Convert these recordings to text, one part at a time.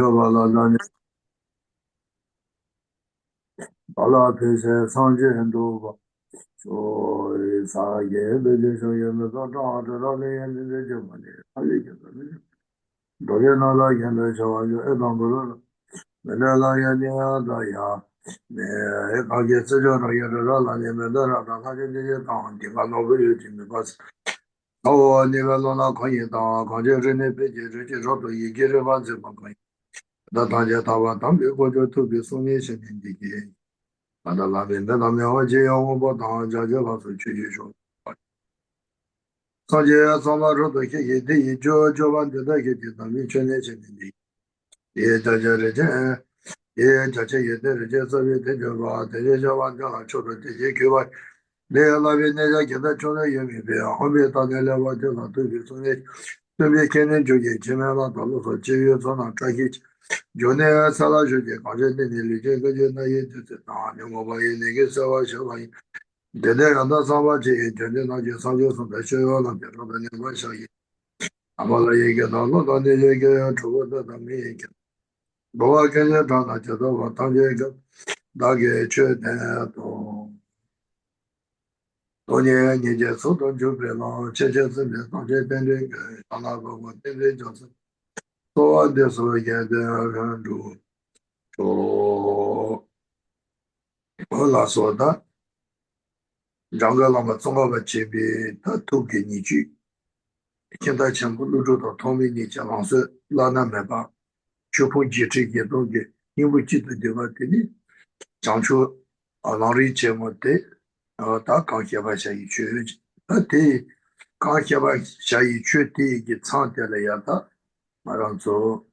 Lama Atisha Sanji and Doba. So it's a year, the Jisho and the daughter of the end of the Germany. I think it's a Doriana like and the Shaw, Edamburg, Menela Yania, Daya. If I get to John or Yadala, and Medara, I can get it on, give an overeating because oh, Nivelona Coyeta, conjuring a page, which is what you get about the Macoy. The Tajatawa, go to be Sunation in the game. And the Lavin, the Namaji, over Jaja, Chuchu. Sanjay Sama wrote the Kiki, Jojo, and the Daggy, the Michelation in the Jaja, Jaja, the Jesuit, the Java, the Java, children, the Jacob. They are loving the Jada Chona Yumi, Hometa, the Lava, to be Sunday, to be Kenan Judy, Jimela, the Lofa, Jivio, on Trackage, Jonah Salajuki, content in the Legend, Mobile Niggas, our show. Dede randa samba che jende na je sanjo son da shyo na de ro ne ba sha yi amala ye ge da lo da ne ye ge chu da da me ye ge bo wa ge ne da na je do wa ta ye ge da ge che de to ne ne je so do ju be la che che se ne ta je den de ge ta na go wa de de jo so to wa de so ye de ga du to o la so da Ranga Lama Tsongaba Chebi, Ta Tuki Niji, Kenta Chenpo Lujo to Tomi Nija Langsu, Lana Meba, Chupun Jichi Yedoge, Nimu Jitu Deva Tini, Chanchu, Lamrim Chenmo Te, Ta Kankyaba Shayi Chu, Ta Te, Kankyaba Shayi Chu Te Ki Tsang Te Le Ya Ta, Maranzo,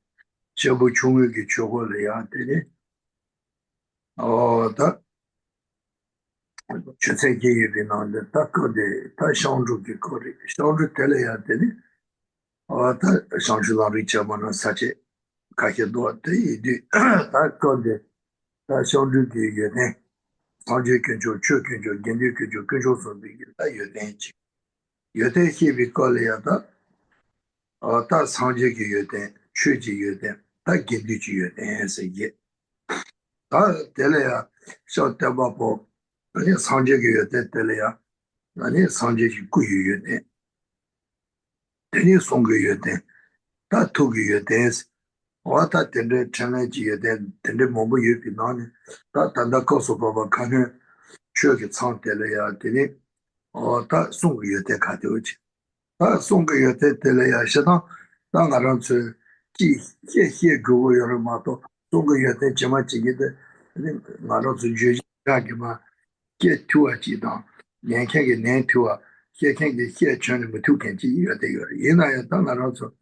Chebu Chungu Ki Chogo Le Ya Tini, Ta, Chuseki Yibinande, Ta Kode, Ta Shanju Ki Kore, Shanju Tele Ya Tini, ta Shangri-La Richamana Sache Kakedo Te ta Kode ta Shangri Yene Sanje Kenjo Chu Kenjo Gendi Kenjo Kenjo Sobi ta Yene Chi Yote Hibi Kole Yata ta Sanje Ki Yote Chu Ji Yote ta Gendi Chi Yote Se Ye ta Tele Ya Shao Teba Po Sanje Ki Yote Tele Ya Sanje Ki Kuyu Yote Teni Songo Yote ta Tugi Yote Wata tende chana jiye tende mombo yupi nani, ta tanda koso baba kane shoki tsang tele ya tene, ta songa yote kate uchi. Ta songa yote tele ya shidang, ta nga rang tsu ji xie gugu yore mato, songa yote jima jige de, nga rang tsu yu yagi ma, xie tuwa ji dang, nian kengi nian tuwa, xie kengi xie chani mutu kenji yote yore. Yina ya ta nga rang tsu,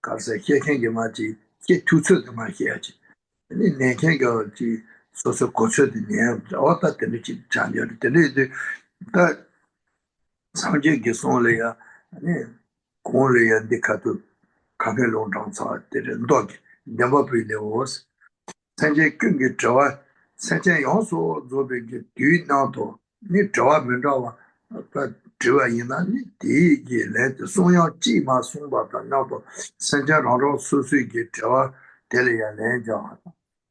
Karsa Hekengi Maji, He Tutsu the Mahiaji. And in Nekengo, so Kosu the name, all that the Nichi Chanya, that Sanje Gisonlea, and Konlea and Dicatu, Kamelo Dansa, the dog, never be the was. Sanje Kungi Jawa, Sanje also Zobig, do you not do? Ni Jawa Mendawa, but Jua Yina, Di, let the Sonya Jima Sumba, Nato, Sanja Raro Susi Jawa, Delia Lenja,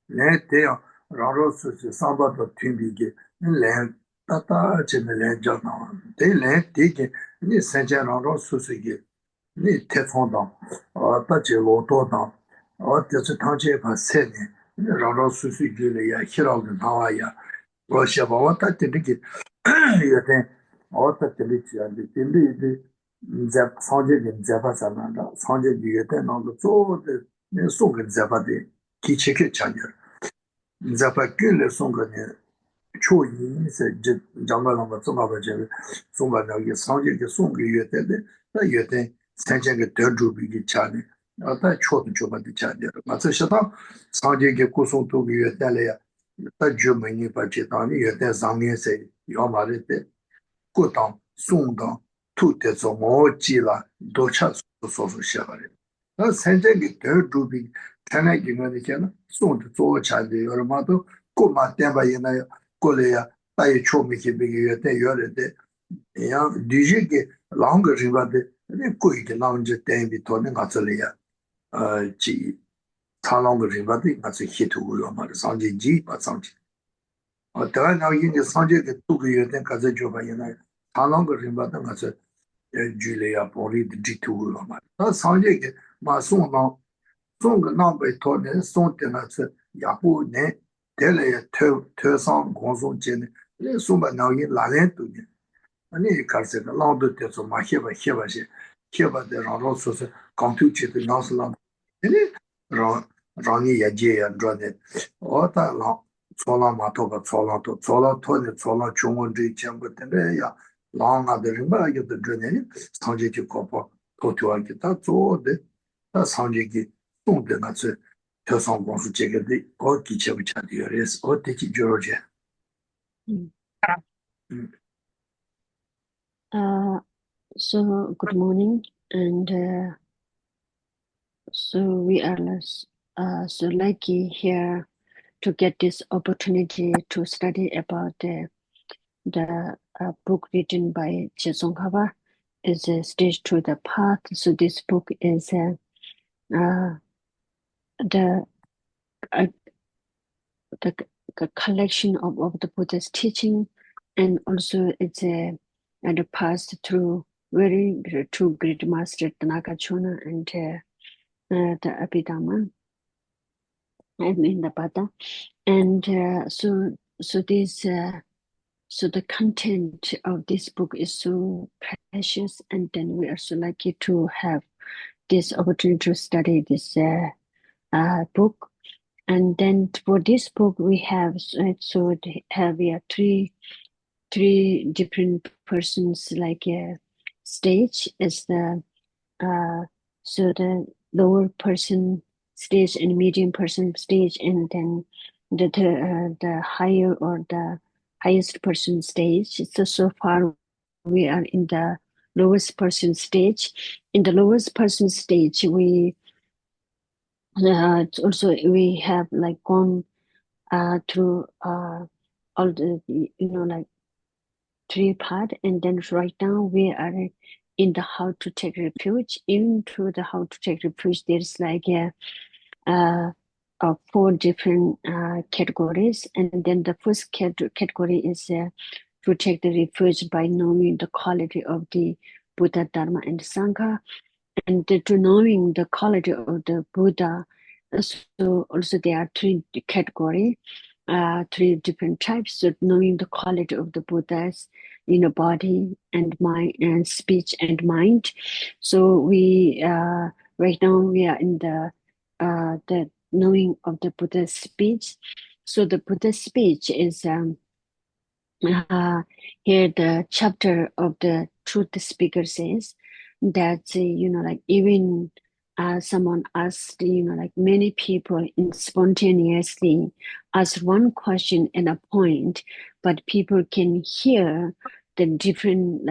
Let there Raro Susi Samba to Timbi, Land Tata Chemelenja, they let dig ni Sanja Raro Susi, ni Tefondam, or Tachi Loto, or Tetache Paseni, Raro Susi Gilia, Hiro Nawaya, Russia, what I think it. You think all the Tilichi and the Tili, the Sanjay in Javasananda, Sanjay Yeten on the floor, the song in Zavadi, Kichiki Chanya, Zapakil Songani, Chu Yin said Jangalama Songabajan, Songana, Sanjay, the song you attended, that you think Sanjay a third ruby Chani, or that short Juba the Chanya. Matsashata, Sanjay Kusun to be a Dalia, that Germany Pachitani, you then Zangi say, Yomarite. Gudang, Songdang, Tute so mo ji la, do cha so share. Na sanje ge de rubi, tana ge ne ke na, song de zo cha de yo ma do, ko ma den ba yin na, ko le ya, ba ye cho mi ke be ge de yo le de. Ya du je ge lang ge ri ba de, ne ko ge lang je den bi to ne ga zo le ya. 지 차롱의 림바디 같이 히트고요 말 상진지 바상지 어떤 나기는 상제의 두고요 된 가서 줘봐야나 차롱의 림바디 같이 줄이야 보리 디투고요 말 상제의 마송나 송个南北托呢送的那是也不能得来特上光送间呢，那送把那人拉来都呢，你看这个浪都得做嘛写吧的，然后说是刚头去的那是浪，让你也接也着的，我的浪错浪码头吧，错浪托呢，错浪中文这全部的那样，浪啊的人吧，有的着呢，长期就搞不头条给他做的，那长期给。送的那是特上光是这个的，我给钱不钱的也是，我得去交钱。So good morning, and so we are so lucky here to get this opportunity to study about the book written by Chesonghava. Is a Stage to the Path. So this book is the collection of the Buddha's teaching, and also it's a passed through two great master Tanaka Chona and the Abhidhamma, I mean the Buddha, and so this so the content of this book is so precious, and then we are so lucky to have this opportunity to study this book. And then for this book we have we have three different persons, like a stage is the so the lower person stage and medium person stage, and then the higher or the highest person stage. So far we are in the lowest person stage. In the lowest person stage, we also we have like gone through all the like three part, and then right now we are in the how to take refuge. Into the how to take refuge, there's like four different categories, and then the first category is to take the refuge by knowing the quality of the Buddha, Dharma, and Sangha, and to knowing the quality of the Buddha. So also there are three categories, three different types. So knowing the quality of the Buddha's body and mind and speech and mind. So we right now we are in the knowing of the Buddha's speech. So the Buddha's speech is here the chapter of the truth speaker says that like even someone asked, like many people in spontaneously ask one question and a point, but people can hear the different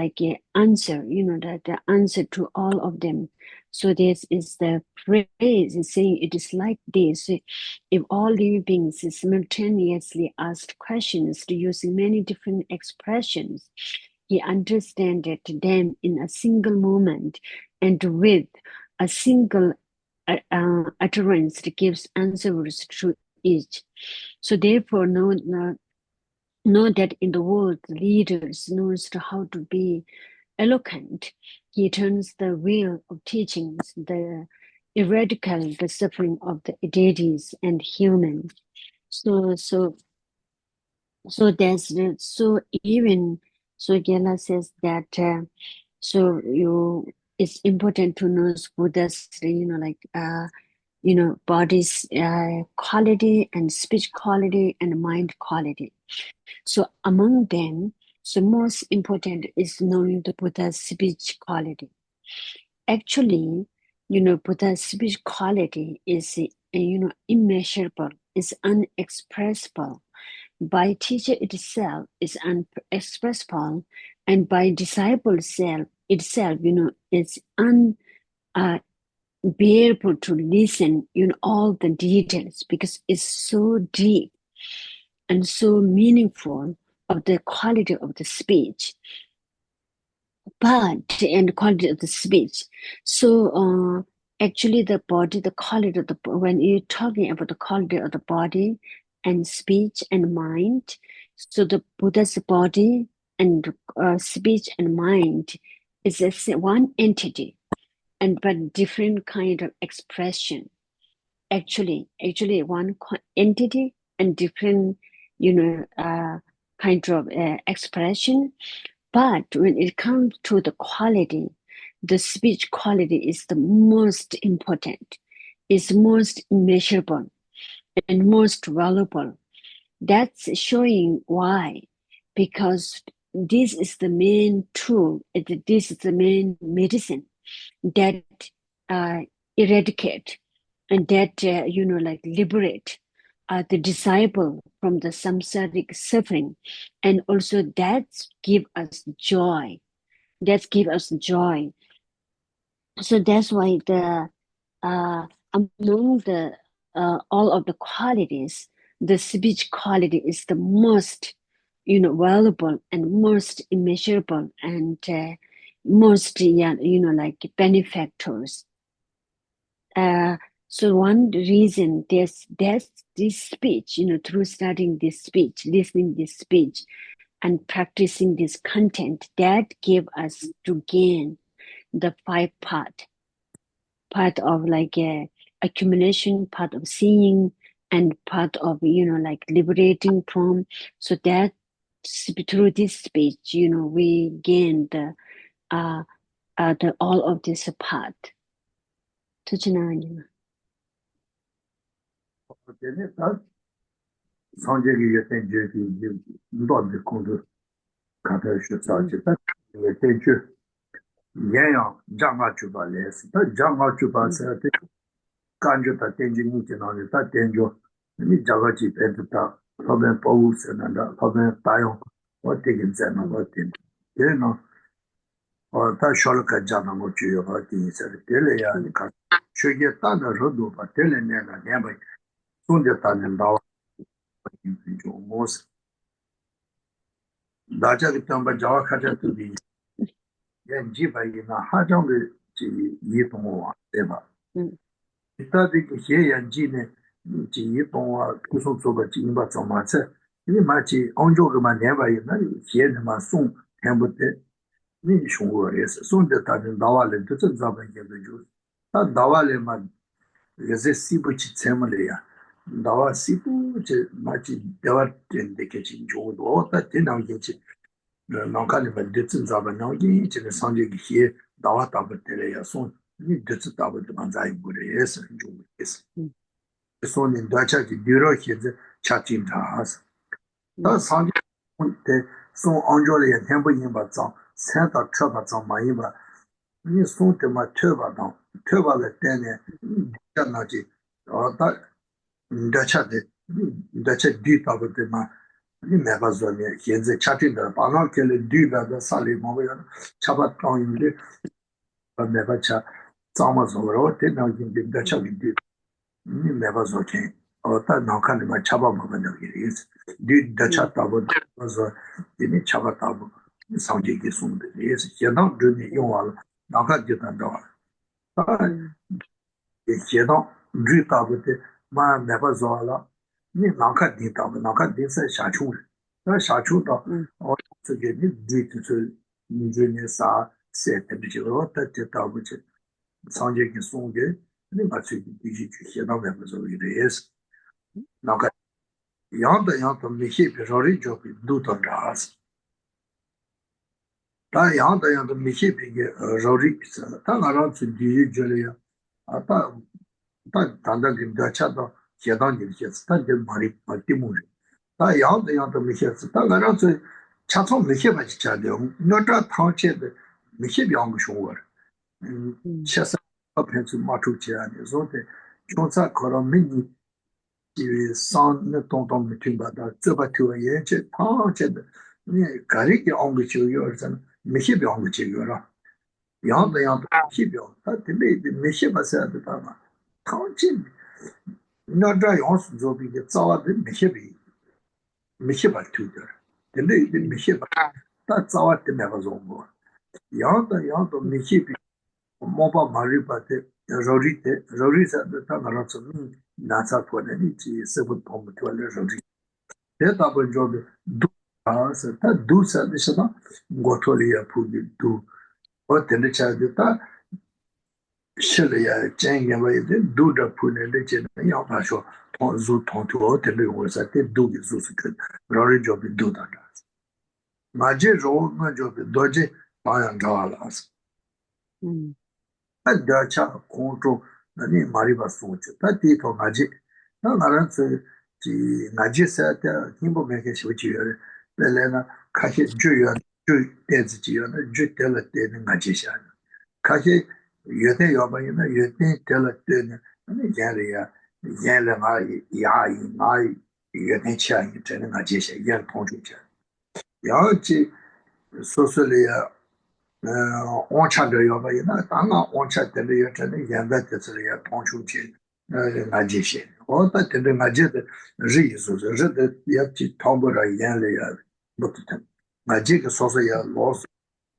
answer, that the answer to all of them. So this is the phrase is saying it is like this: if all living beings simultaneously asked questions using many different expressions, he understood them in a single moment, and with a single utterance gives answers to each. So therefore, know that in the world, leaders knows how to be eloquent. He turns the wheel of teachings, the eradicate the suffering of the deities and humans. So there's even Gela says that it's important to know Buddha's body's quality and speech quality and mind quality. So among them, so most important is knowing the Buddha's speech quality. Actually, Buddha's speech quality is immeasurable, is unexpressible. By teacher itself is unexpressible, and by disciple itself, it's unbearable to listen all the details, because it's so deep and so meaningful of the quality of the speech. But and quality of the speech. So actually the body, the quality of when you're talking about the quality of the body and speech and mind, so the Buddha's body and speech and mind is one entity, and but different kind of expression. Actually one entity and different, kind of expression. But when it comes to the quality, the speech quality is the most important, is most immeasurable and most valuable. That's showing why, because this is the main tool, this is the main medicine that uh, eradicate and that liberate the disciple from the samsaric suffering, and also that give us joy. That give us joy. So that's why the among the all of the qualities, the speech quality is the most valuable and most immeasurable and most benefactors. So one reason there's this speech, through studying this speech, listening this speech, and practicing this content, that give us to gain the five part of accumulation, part of seeing, and part of liberating from. So that through this speech, we gain the all of this part. 성적이 예된 저기 너도 공부 가다셔 사지 예된 저 예야 장가 주발레스 다 장가 주발서 간주다 된지니 지나는 다 된죠 니 자가지 된다 법에 보우스는다 법에 따요 어떻게 되나 어떻게 되나 다 쇼르카 자나 뭐 주요 어디 있어 될래야 니까 쇼게 따는 로도 바 될래내가 내가 손대 따는 다 좀 모스 다자기 좀 자와 가자도 연지바이나 하정의 지 이동와 대바 이따디 그 연지네 지 이동와 구속소가 진바 좀마체 이 마치 온조가만 내바이나 예는마 송 템부테 니 쇼고레스 손데 다는 나와레 뜻은 잡아게도 다 나와레만 레제시부치 쳔물이야 나와 시부치 마치 대화된데 계신 조도 다 되나겠지 나칼이면 듣은 잡아 나오기 이제 상대기 히 나와 답을 손 듣은 답을만 자이 부르에서 좀 있어 손인 다차기 뒤로히 차진다스 다 상대 손 안절에 템포인 받자 센터 쳐받자 많이 봐 이 손때만 쳐받아 쳐받을 때는 있잖아지 어다 다차 뒤답을 때만 이 매바존에 현재 차트인데 방학길에 뒤가서 살이 먹어요. 차바탕인데 매바차 자마서로 되나긴 다차기 뒤. 이 매바존에 어따 나칸에 막 차바 먹는 게 있어. 뒤 다차다고 그래서 이미 차바다고 상계기 손데 있어. 제가 눈이 용할 나가지던데. 아, 제가 뒤다부터 마 매바존라 니 나카 뒤다고 나카 뒤서 샤추 나 샤추다 어 저게 니 뒤에서 이제는 사 세트비로 따뜻하고지 상계기 송게 니 같이 뒤지 주시다 매바존 이래스 나카 양도 미히 비로리 조비 두던다스 다 양도 미히 비게 로리 있어 다 나라 뒤지 줄이야 아빠 다 단단히 다쳐도 계단이 이렇게 스타일 말이 맞디무 다 양도 미히스 다 나라서 차총 미히 맞지 차려 너다 타체데 미히 병고 쇼워 쳇사 앞에서 맞추지 아니 소데 총사 걸어미니 이 산네 동동 미팅 받아 저바투에 예체 타체데 니 가리기 엉고 치요르잖아 미히 병고 치요라 양도 미히 병 다 근데 미히 맞아야 되다 타체 너다 용수 조비게 자와데 미히바 투더 근데 이 미히바 다 자와데 메가존고 양도 미히비 모바 마리바데 Rory said the Tangarots of Nasa for any civil pomp to a Rory. The double job do us that do Sadishana, Gotolia Pugi do what the Chadita Shilia Chang away the do the Pune legend Yapasho Tonzu Tonto Tele was at the do is Zusikan. Rory job do that. Maji roll my job dodgy by and dollars. Dacha control nani mariba soche ta ti to ngaji na ngaran se ji ngaji sa ta kimbo me ke shi chi yore le na ka shi ju yo ju de zi ji yo na ju de la de ngaji sha ka shi yo de yo ba na yo de la de ni ya le ya le ma ya yi ma yo de cha yi de ngaji sha ya pong ju cha ya ji so so le ya oncha de yo ba na ta nga oncha de le yo de yan da de le ya pong chu ji na ji she o ta de na ji de ri su je de ya ji tong bo ra yan le ya bu ta na ji ke so so ya lo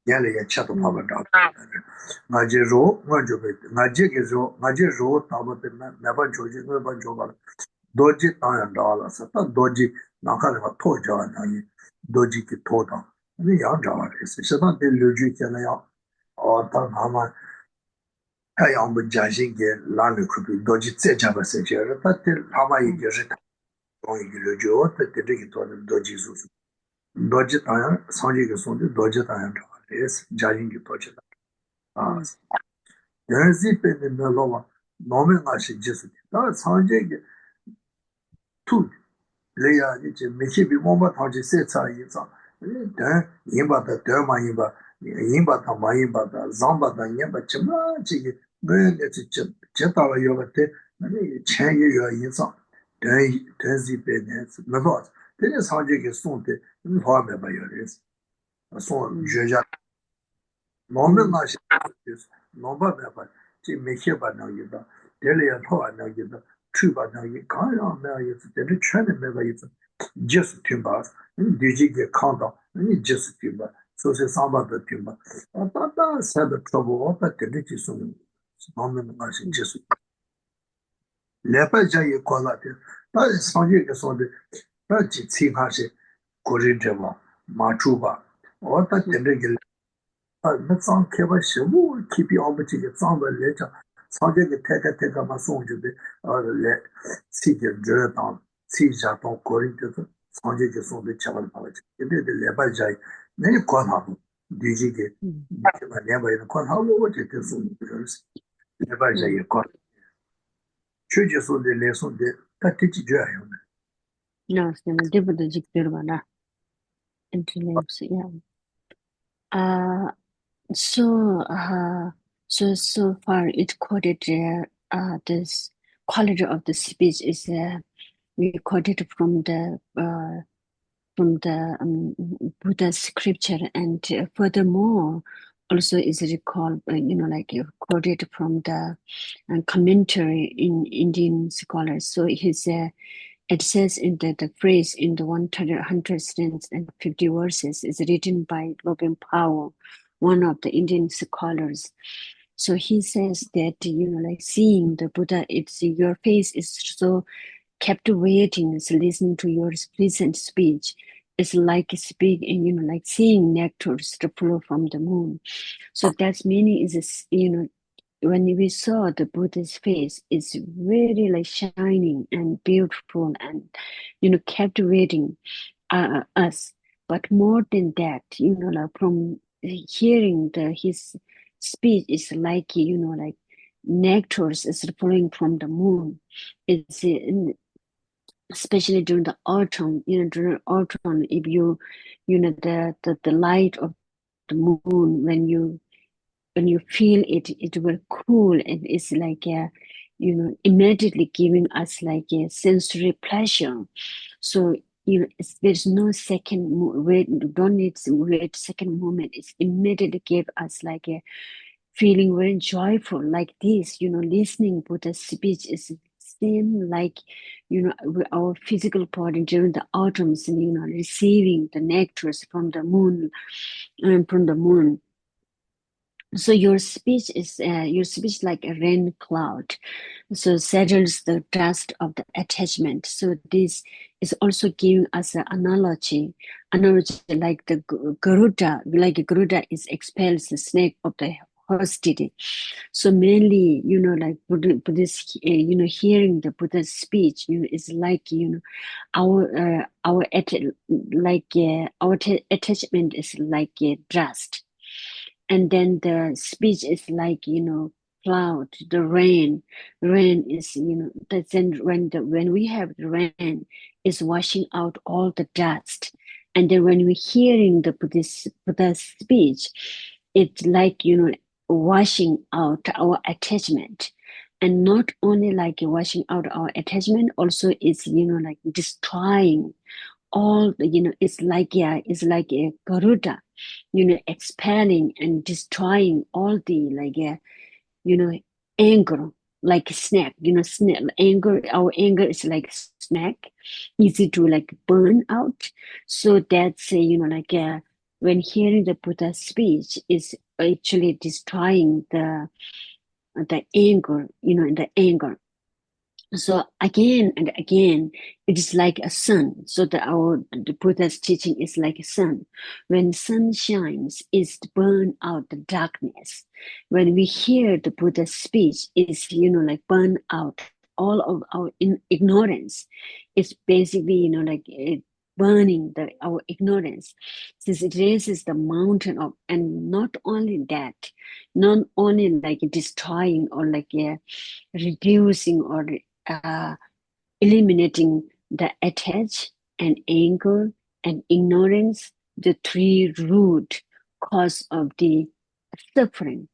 yan le ya cha to pa ba da na ji ro ma jo be na ji ke na ji ro ta ba de na ba jo ji na ba jo ba doji ta ya da la sa ta doji na ka le ba to ja na yi doji ki to da ni ya ja la se se ta de le ju ke na ya और तब हम है हम जाएंगे लाने को भी दो जितने जगह से चल रहा था हमारी जैसे कोई गिलो जो तो तेरे की तो दो चीजों दो जिताया सांझे के सोने दो जिताया इस जाएंगे तो चला हाँ जैसे पे ने लोग नॉर्मल आशी जैसे तो सांझे के तू ले आने जो मिशी भी मोहम्मद हाजी से चाहिए सा ये बात है तो मायने बात ये बात हमारी बात ज़ाम बात ये बच्चे ना चाहिए मैं ये चीज़ चेता हुआ ये बात है मैंने छह ये इंसान दही पे ने मतलब तेरे साझे के सुनते हुआ में बायर सुन जेजा नॉर्मल माशी नॉर्मल में बात जी मिशी बात ना ये बात तेरे या तो ना ये बात ट्रू बात ना ये कहाँ ना ये तेरे छह में buyer just timbas diji get conda ni just timba so se samba the timba ta said the trouble but the diji so moment ma se just lepa jaye kola de ta sanje ke so de ta ji chi ha se korin de ma chu ba o ta de那脏开把食物，keep you on 这个脏的来讲，常见的太嘛送就的，来吃点热当，吃一下当锅里头的，常见就送的吃完跑去，对对，来把家，那你管他不？对这个，这个两百人管他，我这都送的不是，来把家也管，确实送的来送的，他自己这样的。No, it's not difficult to do that. Interlives, yeah. So far it quoted this quality of the speech is we quoted from the Buddha scripture, and furthermore also is recalled quoted from the commentary in Indian scholars. So it says in the phrase in the 150 verses is written by Robin Powell, one of the Indian scholars. So he says that, seeing the Buddha, your face is so captivating, so listening to your pleasant speech is like speaking, like seeing nectars to flow from the moon. So that's meaning is, when we saw the Buddha's face, it's really like shining and beautiful and, captivating us. But more than that, like from hearing his speech is like, like nectars is flowing from the moon. It's especially during the autumn, during autumn, if the light of the moon, when you feel it, it will cool, and it's like immediately giving us like a sensory pleasure. So there's no second wait, don't need to wait second moment. It's immediately give us like a feeling very joyful, like this. Listening to the speech is same like our physical body during the autumns, receiving the nectars from the moon, So your speech is like a rain cloud, so settles the dust of the attachment. So this is also giving us an analogy like the Garuda, like Garuda is expels the snake of the hostility. So mainly, like Buddhist, hearing the Buddha's speech, is like, our attachment is like a dust, and then the speech is like, cloud, the rain is, that's then when we have the rain is washing out all the dust. And then when we're hearing the Buddha's speech, it's like, washing out our attachment. And not only like washing out our attachment, also it's, like destroying all the, it's like a Garuda, expelling and destroying all the you know, anger, like snake, anger, our anger is like snake, easy to like burn out. So that's, when hearing the Buddha's speech is actually destroying the anger, the anger. So again and again, it is like a sun. So the Buddha's teaching is like a sun. When sun shines, it's burn out the darkness. When we hear the Buddha's speech, it's like burn out all of our ignorance. It's basically burning our ignorance, since it raises the mountain of, and not only that, not only like destroying or like reducing or uh, eliminating the attach and anger and ignorance, the three root cause of the suffering.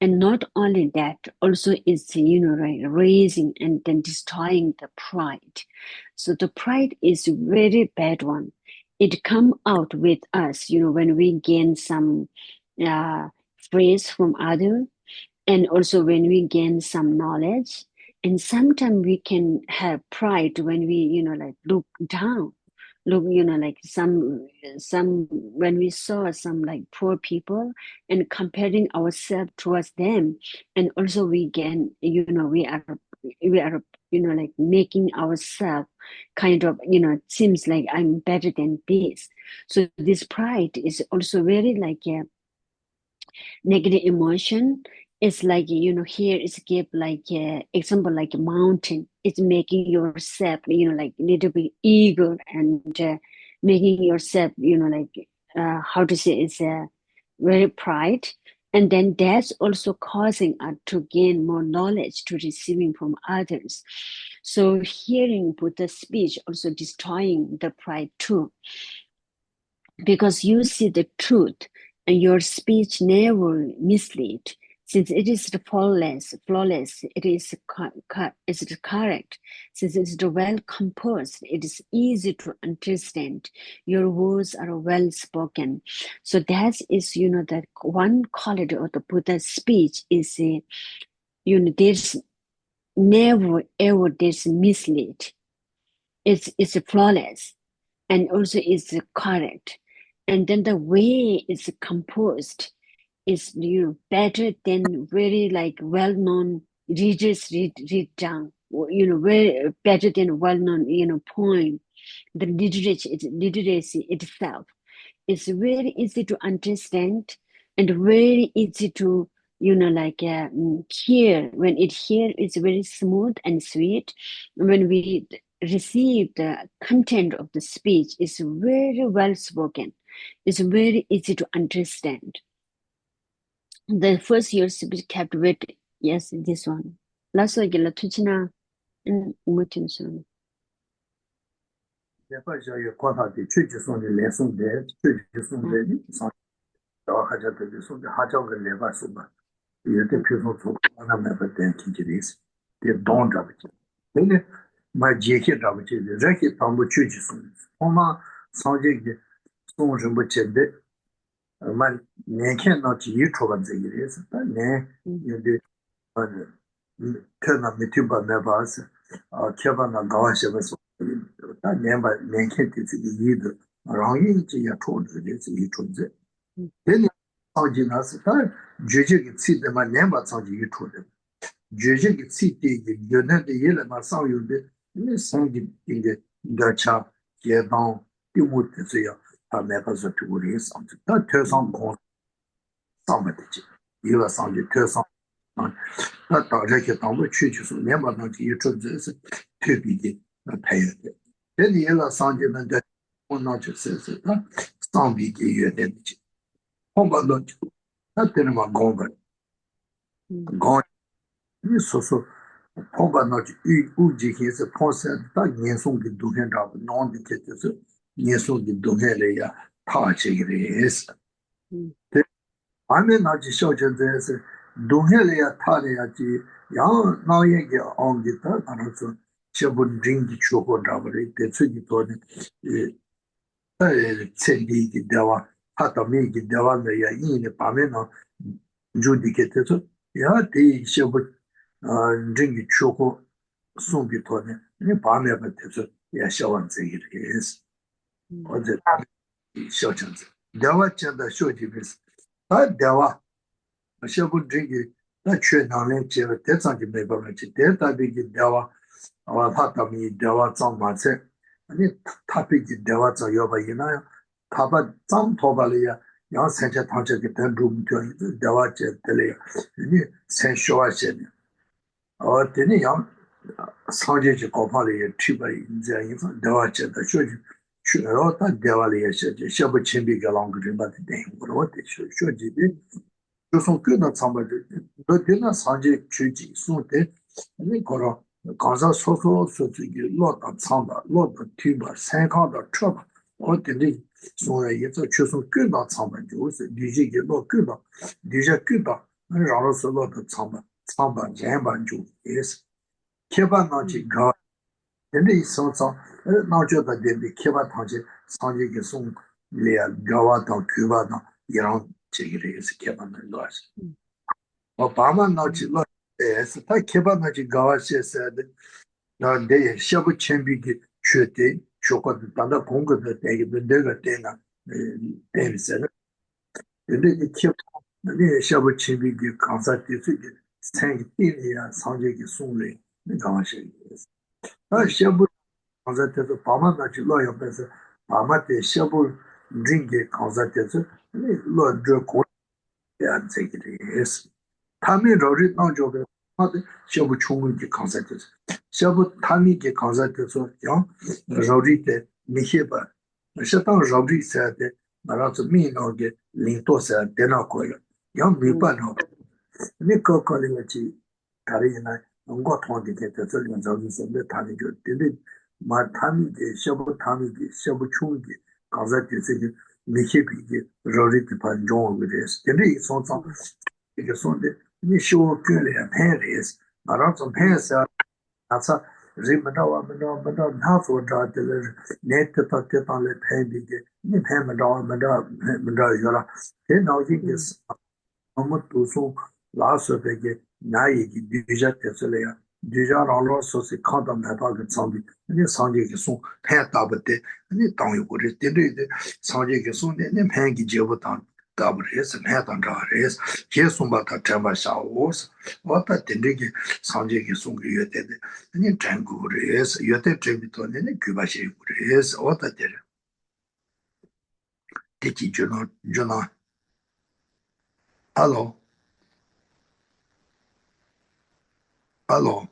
And not only that, also is, raising and then destroying the pride. So the pride is a very bad one. It come out with us, when we gain some uh, praise from other, and also when we gain some knowledge. And sometimes we can have pride when we like look down, look, like some when we saw some like poor people and comparing ourselves towards them. And also we gain, we are like making ourselves kind of, it seems like I'm better than this. So this pride is also very like a negative emotion. It's like, here it's give like example, like a mountain. It's making yourself, like little bit eager, and making yourself, like how to say, it's very pride. And then that's also causing us to gain more knowledge to receiving from others. So hearing Buddha's speech also destroying the pride too, because you see the truth and your speech never mislead, since it is the flawless, it is correct, since it is the well composed, it is easy to understand, your words are well spoken. So that is, that one quality of the Buddha's speech is, there's never ever there's mislead. It's flawless, and also is correct. And then the way it's composed is, better than very like well-known readers read down, very better than well-known, poem. The literacy itself is very easy to understand and very easy to, hear. When it hear, it's very smooth and sweet. When we receive the content of the speech, it's very well spoken. It's very easy to understand. The first year speech kept with, yes, this one. Last week, la tuchina, umutin son. Lepa jaya kota di chu ji song di le song de, chu ji song de ni song da ha ja de song de ha ja ge lepa su ba. Ye de pyu song su na me ba den ki ji ris. De don da ba ji. De ne ma je ke da ba ji de ja ki tam bu chu ji song. Oma song je ge song je bu che de ma ne ke na ji yu cho ba ze ge ris. Da ne ye de te na mi tu ba me ba se. Ke ba na ga wa she ba so. 다 내가 내게 되지 이도 랑이 이제 초지 되지 이 초지 되는 하지 나서 다 Jujig seat the man never saw you to them. Jujig seat the unit the yellow my son you did, and then sang in the Gacha, Yabon, the wood to see her members of two years on the third song somebody. You are sound the third song. 那到这些当不去就是连把东西一出这是特别的配的。这里了上级们的我那就是他上边给约的去，我把那就那等于嘛讲个讲，你说说，我把那就有几天是跑山，他年送的东西差不多，的这就是年送的东西来呀，他这个也是。对，外面那些小圈子是。东西来呀，他的呀，就然后那一个昂的，他可能说小不人的出国找不来，得自己做的，城里的地方，他到每个地方的呀，因为旁边呢，住的给他说，呀，得小不，人的出国送给他呢，你旁边不得说也小王这一个也是，或者小圈子，地方讲的小地方是，他地方。小不这个那全南人接了，这上就没办法去，这大边的电话，他他们电话涨马车，你他边的电话涨要不一那样，他把涨拖把了呀，然后三千趟车给他中掉，电话接得了呀，你才小啊些呢，等你样，上街去搞跑了也去吧，这样一份电话接的，小去，然后打电话了也是，小不前边个啷个人把他等我得小几遍。就从各那场面的，那对那上街取景送的，那个了，刚才说这个老大长吧，老大腿吧，三炕的车吧，我等的送了一次，就从各那场面就是理解给老各大，理解各大，那让他说老大长吧，前吧就也是，铁板那去搞，人家一上早，那觉得人家铁板堂去上街给送来，搞啊到狗吧到，一样这个也是铁板的老是。爸妈那去了，是他开把那去搞啊些啥的，那得小不前边的缺点，缺过的，当到工作的那个点啊，点啥的，那个开，那个小不前边的刚才的这个餐饮店里啊，上街给送来，那搞些也是，那小不刚才就是爸妈那去老要本事，爸妈的小不人家刚才就是那老这工呀，这个的也是。他们绕着当交的，他的小不穷的抗赛就是，小不他们的抗赛就是讲绕着的那些吧，适当绕着赛的，那让是民党的领导赛在那过了，要没办法，你搞那个去，他的呢，我团的在这里绕着赛的，他们就对对，嘛他们的小不穷的抗赛就是个那些比的绕着的盘中的，真的一双张。这个说的，你修改了判的是，马上从判是啊，那啥人没到，他所找的是，你得到来判的，你判没着有了，这脑筋的是。我们读书老师那个那一个女家提出来呀，女家让老师是看到蛮大个场地，你上去给送盘打不得，你当一个人对，上去给送的，你盘给接不当。打不来是盘当着来是，接送把他真把下午是，我把顶这个上去给送给乐队的，你真过来是乐队真不多，你给把些过来是，我的的人，这几句呢，hello。Hello,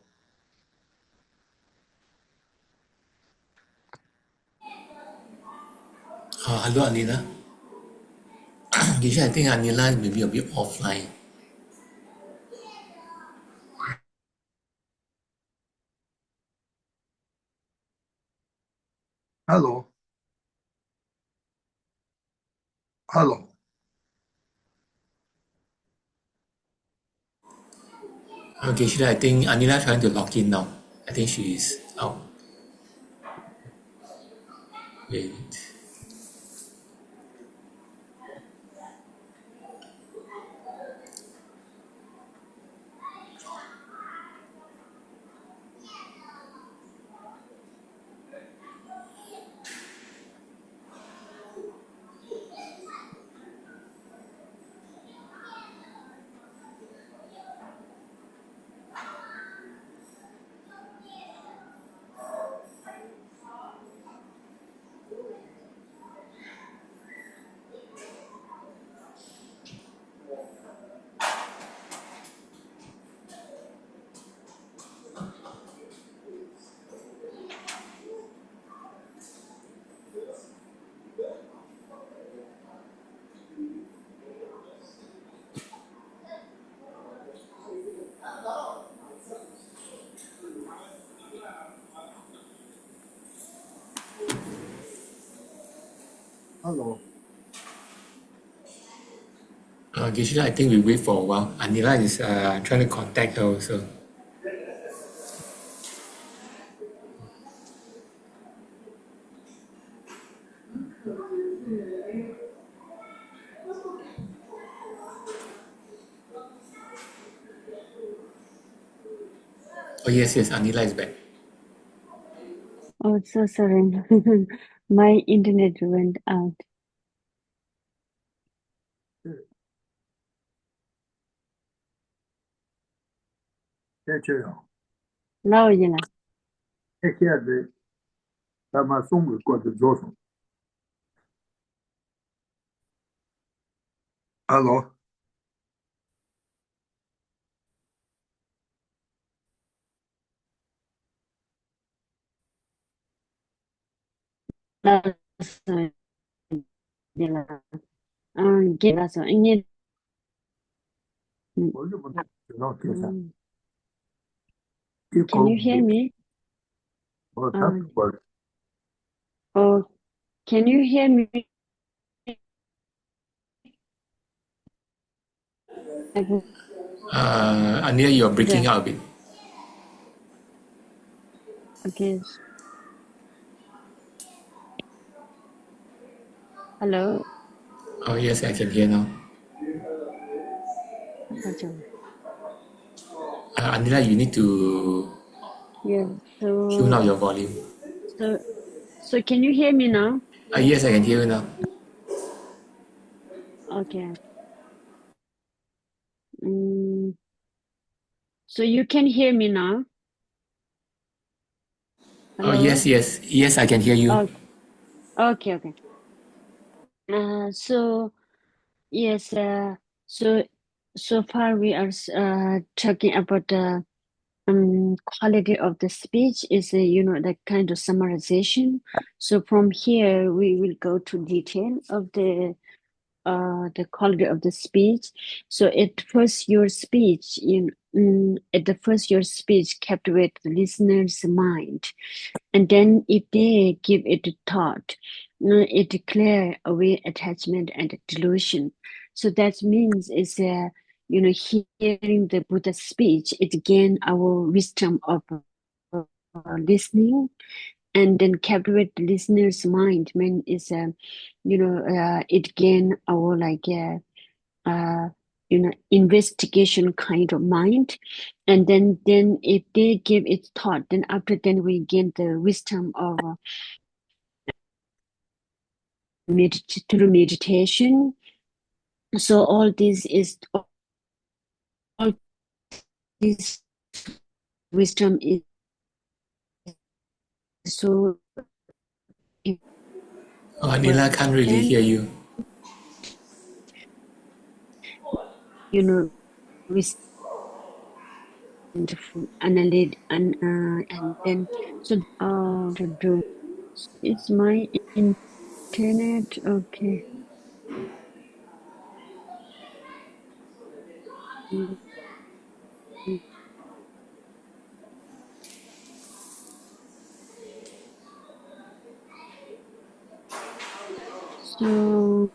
Hello, Anila. Gisha, I think Anila may be a bit offline. hello, hello. Okay, Gisha, I think Anila trying to log in now. I think she is out. Wait. Hello. Geshe-la, I think we wait for a while. Anila is trying to contact her also. Oh, yes, Anila is back. Oh, so sorry. My internet went out. Take care. Lao gì là? Take care the Lama Song got the Zoson. Hello. Lao gì là? Kia là sao? Anh nghe. Can you hear me? Oh, can you hear me? Anila, you're breaking out a bit. Okay. Hello. Oh, yes, I can hear now. Anila, you need to Yeah. tune out So, your volume. so can you hear me now? Yes, I can hear you now. Okay. So you can hear me now? Oh, Hello? yes, I can hear you. Okay. So yes, so far we are talking about the quality of the speech is the kind of summarization. So from here we will go to detail of the quality of the speech. So at first your speech captivate the listener's mind, and then if they give it a thought, it clear away attachment and delusion. So that means is hearing the Buddha's speech, it gain our wisdom of listening, and then captivate the listener's mind. Mean is it gain our investigation kind of mind, and then if they give it thought, then after then we gain the wisdom of through meditation. So all this wisdom is so Oh, Anila, can't really important, hear you. wisdom and then so to do. It's my internet. Okay. So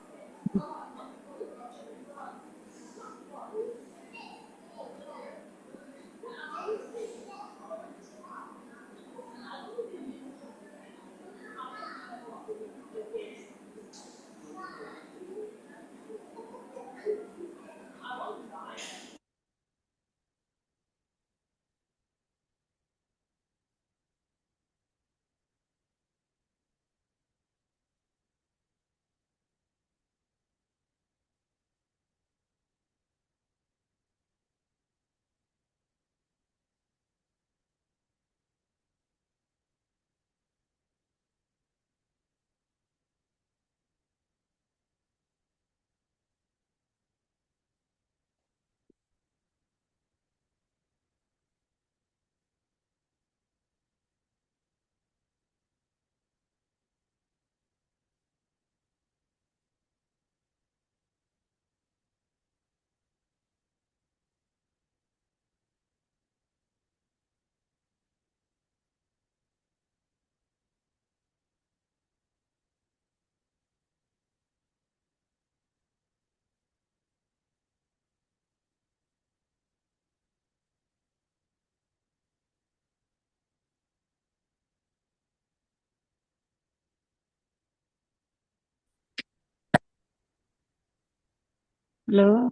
Hello?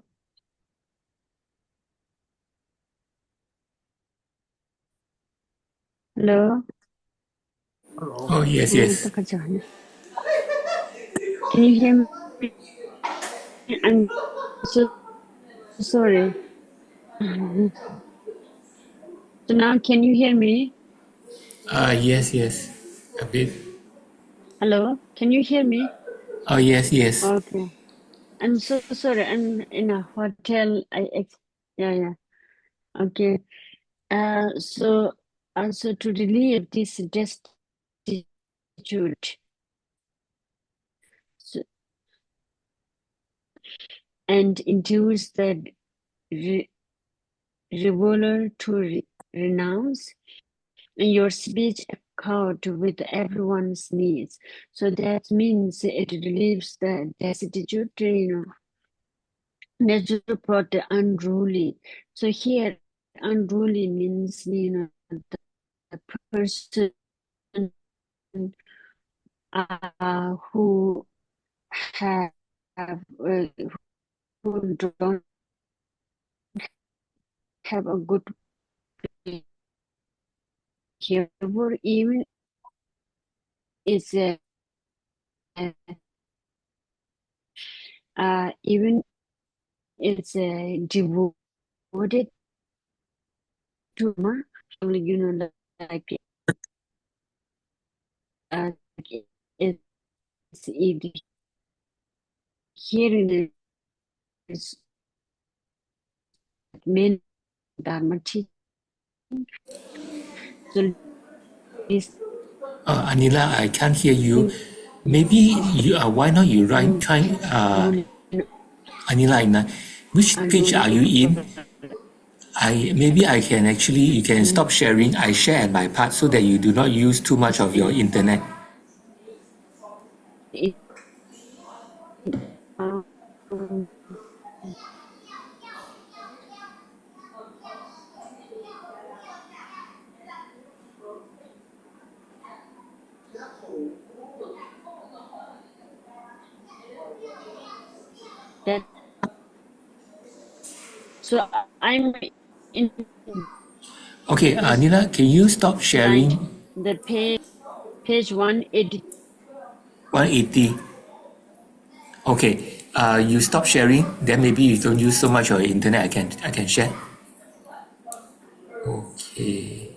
Hello? Hello. Oh, yes, yes. Can you hear me? I'm so sorry. So now can you hear me? Yes, yes. A bit. Hello? Can you hear me? Oh, yes, yes. Okay. I'm so sorry. I'm in a hotel. Yeah, yeah. Okay. So also to relieve this destitute, so, and induce the reveler to renounce your speech accord with everyone's needs. So that means it relieves the destitute, natural brought the unruly. So here, unruly means, the person who have who don't have a good behavior, even is even it's devoted to Dharma, like it's it, hearing is main Dharma teaching. So this Anila, I can't hear you. Maybe you, why not you write, try, Anila, which page are you in? Maybe I can actually, you can stop sharing. I share at my part so that you do not use too much of your internet. um, that so I'm in Okay, verse Anila, can you stop 90, sharing the page 180. 180? Okay, you stop sharing, then maybe you don't use so much of your internet. I can share. Okay.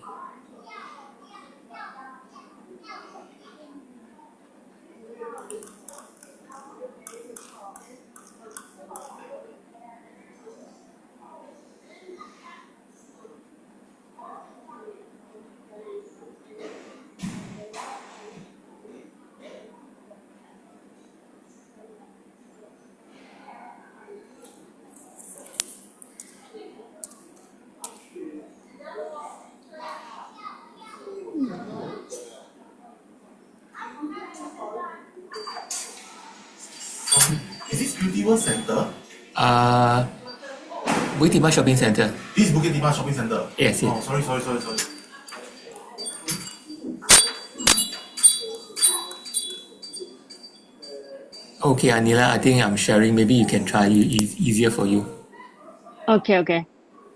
Is this Beauty World Center? Uh, Bukit Timah Shopping Center. This is Bukit Timah Shopping Center. Yes, Oh, yes. sorry. Okay, Anila, I think I'm sharing. Maybe you can try. Easier for you. Okay.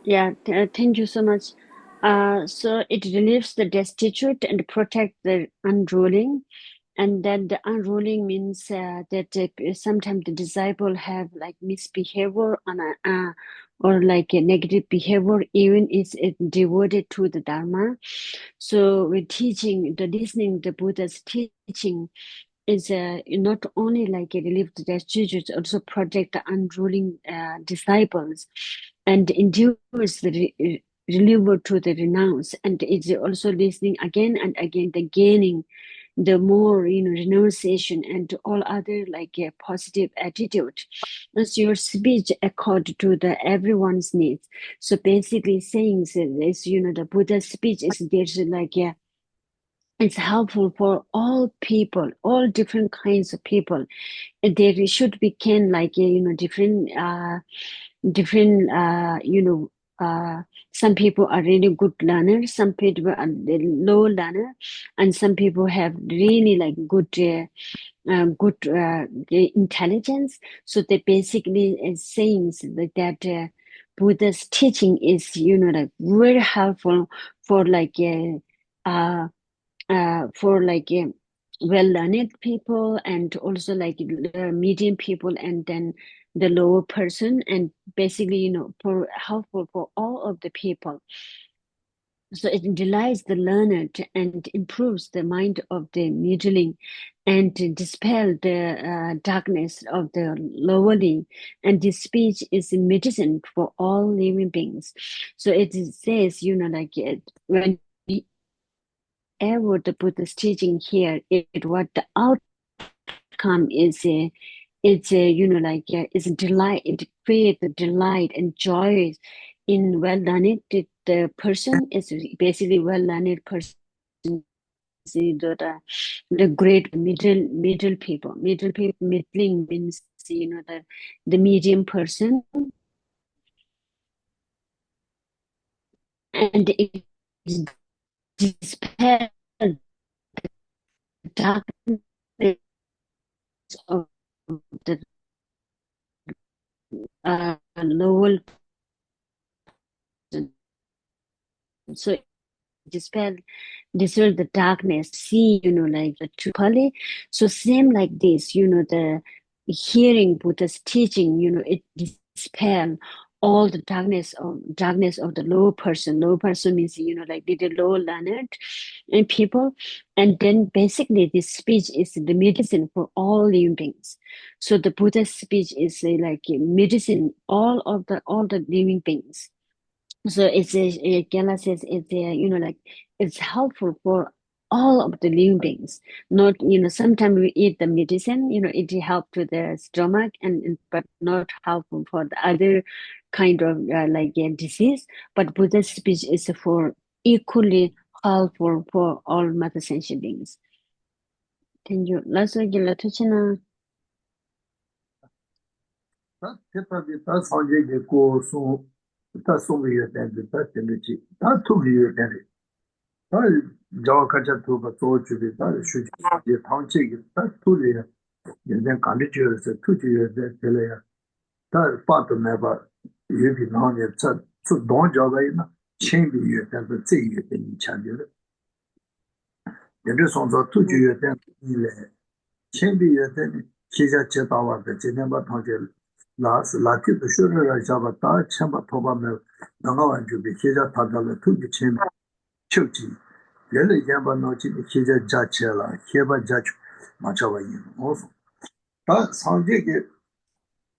Yeah, thank you so much. So it relieves the destitute and protect the unruling. And then the unruling means that sometimes the disciple have like misbehavior or like a negative behavior, even is it devoted to the Dharma. So with teaching, the listening the Buddha's teaching is not only like a relief the destitute, also protect the unruling disciples and induce the reliever to the renounce, and it's also listening again and again, the gaining the more renunciation and all other like a positive attitude as your speech accord to the everyone's needs. So basically saying this, the Buddha's speech is there's like a it's helpful for all people, all different kinds of people. And there should be can like different some people are really good learners, some people are low learner, and some people have really like good intelligence. So they basically is saying that Buddha's teaching is, like very helpful for well-learned people, and also like medium people, and then the lower person, and basically, for helpful for all of the people. So it delights the learner and improves the mind of the middling, and dispel the darkness of the lowly. And this speech is medicine for all living beings. So it says, when ever the Buddha's teaching here, what the outcome is, is delight. It creates the delight and joy in well-learned. The person is basically well-learned person. The great middle people. Middling means the medium person, and it dispels darkness of the lower. So dispel the darkness, see, like the truly. So same like this, the hearing Buddha's teaching, it dispel all the darkness of the low person. Low person means, like the low learned and people. And then basically this speech is the medicine for all living beings. So the Buddha's speech is like medicine all the living beings. So Kela says like it's helpful for all of the living beings. Not, sometimes we eat the medicine, it help to the stomach, but not helpful for the other kind of disease. But Buddha's speech is for equally helpful for all mother sentient beings. Can you also give a touch on? 다 상제게 고소 다 소미에 된다 되는지 다 투비에 되는 다 저카자 투바 조주비 다 슈지 당체게 다 투리에 이제 간디지어서 투지에 되려야 다 빠도 매바 유비 나오네 저 동저가이나 챙비에 된다 제에 되는 찬들 얘들 손서 투지에 된 일에 챙비에 되는 기자 제다와데 제네바 당제 라스 라티도 쇼르라 잡았다 참바 토바메 나가wan 주비 기자 타달레 투기 chen ချုပ်지 얘를 얘만 넣지 기자 자체라 개바 자체 맞아봐 이거 무슨 다 상제게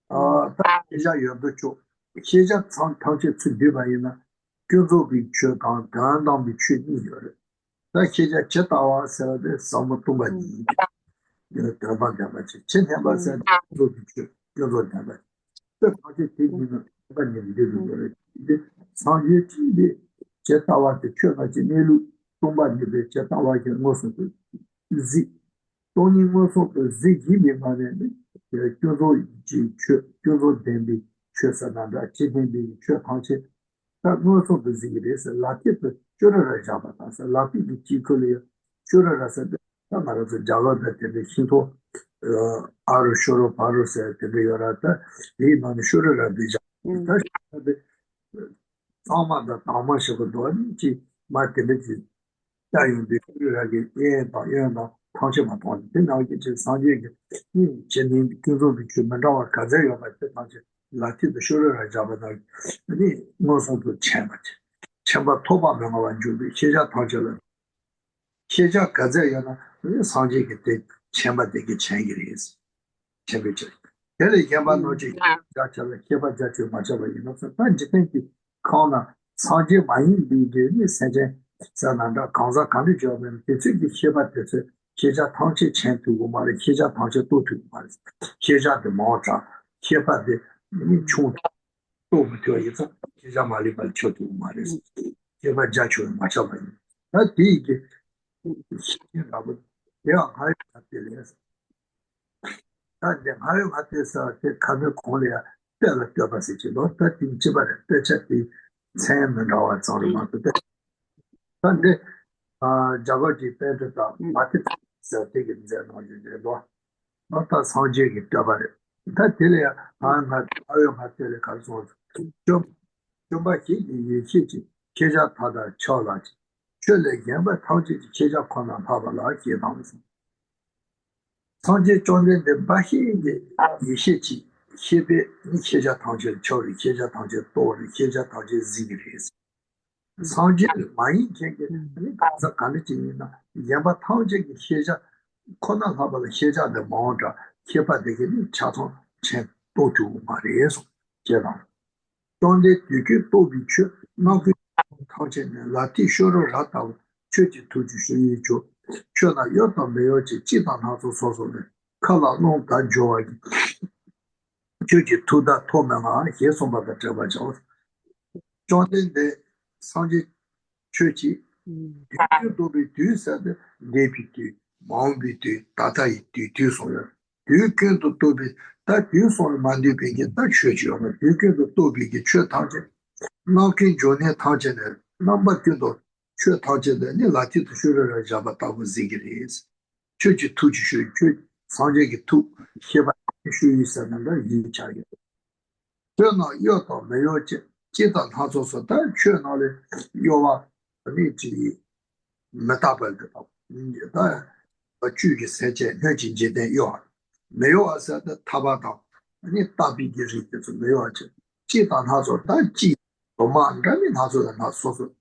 다 기자 여도 쪽 기자 상 당체 준비바이나 교조비 최강 단당비 최니요 다 기자 제다와서데 사무통바니 이거 대박이야지 천해바서 교조비 교조다바 그렇게 되는 거는 이제 상계지에 제타와의 최가지 내루 동반이데 제타와의 모습을 지 돈이 모습을 지기에 말하는 교조지 교조 덴비 최선한다 지den비 최강체 다 모습을 지기에서 라티도 저러라 잡아서 라티도 지콜이야 저러라서 말아서 자가다 되게 신토 아르 쇼로 바로세 되려라다 이 많이 쇼르라 되자 아마다 아마셔도 도지 마테메지 다이운데 쇼르라게 예바 당시만 보는데 나오게 제 상계게 이 제님 교조비 주만다와 가자요 맞대 당시 라티도 쇼르라 잡아다 아니 뭐서도 쳔바 토바 명화만 주비 시자 당절은 시자 가자요나 상계게 때 쳔바 되게 챙기리스 쳔비죠 걔를 개발 노지 자체를 개발 자체 맞아봐 이놈서 단지 땡기 코나 상계 많이 비게 세제 사난다 강사 간이 저면 대체기 개발돼서 계좌 당시 쳔두고 말에 계좌 당시 또 두고 말에 계좌도 뭐자 개발돼 이 총도 부터 있어 계좌 말이 발 쳐두고 말에 개발 자체 맞아봐 나 뒤게 신경하고 내가 가야 될래서 I have had this kind of corner, tell the capacity, not that in Tibet, Sam and all it's all about the Sunday, Javaji Pedata, market, so take it there, not a Sanjay Jabari. That Delia, I'm not, I am at the Jumba Hiji, Keja Pada, Cholat, Chile, Yamba, Tauji, Keja Kona, Pabala, Yamams. Sanjay John the Bahi, Yishichi, Hibi, Keja Tauji, Chori, Keja Tauji, Tori, Keja Tauji, Zigris. Sanjay, my king, the Kalitina, Yamba Tauji, Keja, Kona Pabala, Keja, the Monda, Kepa de Chaton, Chen, Botu, Marias, Jevan. Don't let you get Bobby Chu, not Taujen, Lati Shoro Rata, Church to Shuicho, Chona Yota Meoji, Chitan Hato Sosole, Kala non da joy, Church to the Tomana, here's on the Java. John the Sanji Churchy, you be two said, deputy, Mounty, Tata, two sawyer. You can to be that you saw Mandy being that church, you can to be a church target. Knocking Johnny Targener, number two, sure Targener, Lati to Shura Jabata was Zigris. Church to shoot, Sanjay two, Shiva, Shu is another each other. Turn out your Mayoche, Chetan has also done, sure knowledge, you are a metabol. A Jew said, Nurging Jeden Yor. Mayo said the Tabata, and it Tabi gives it to Mayoche. Chetan has or that G. Man, Ramin has not so.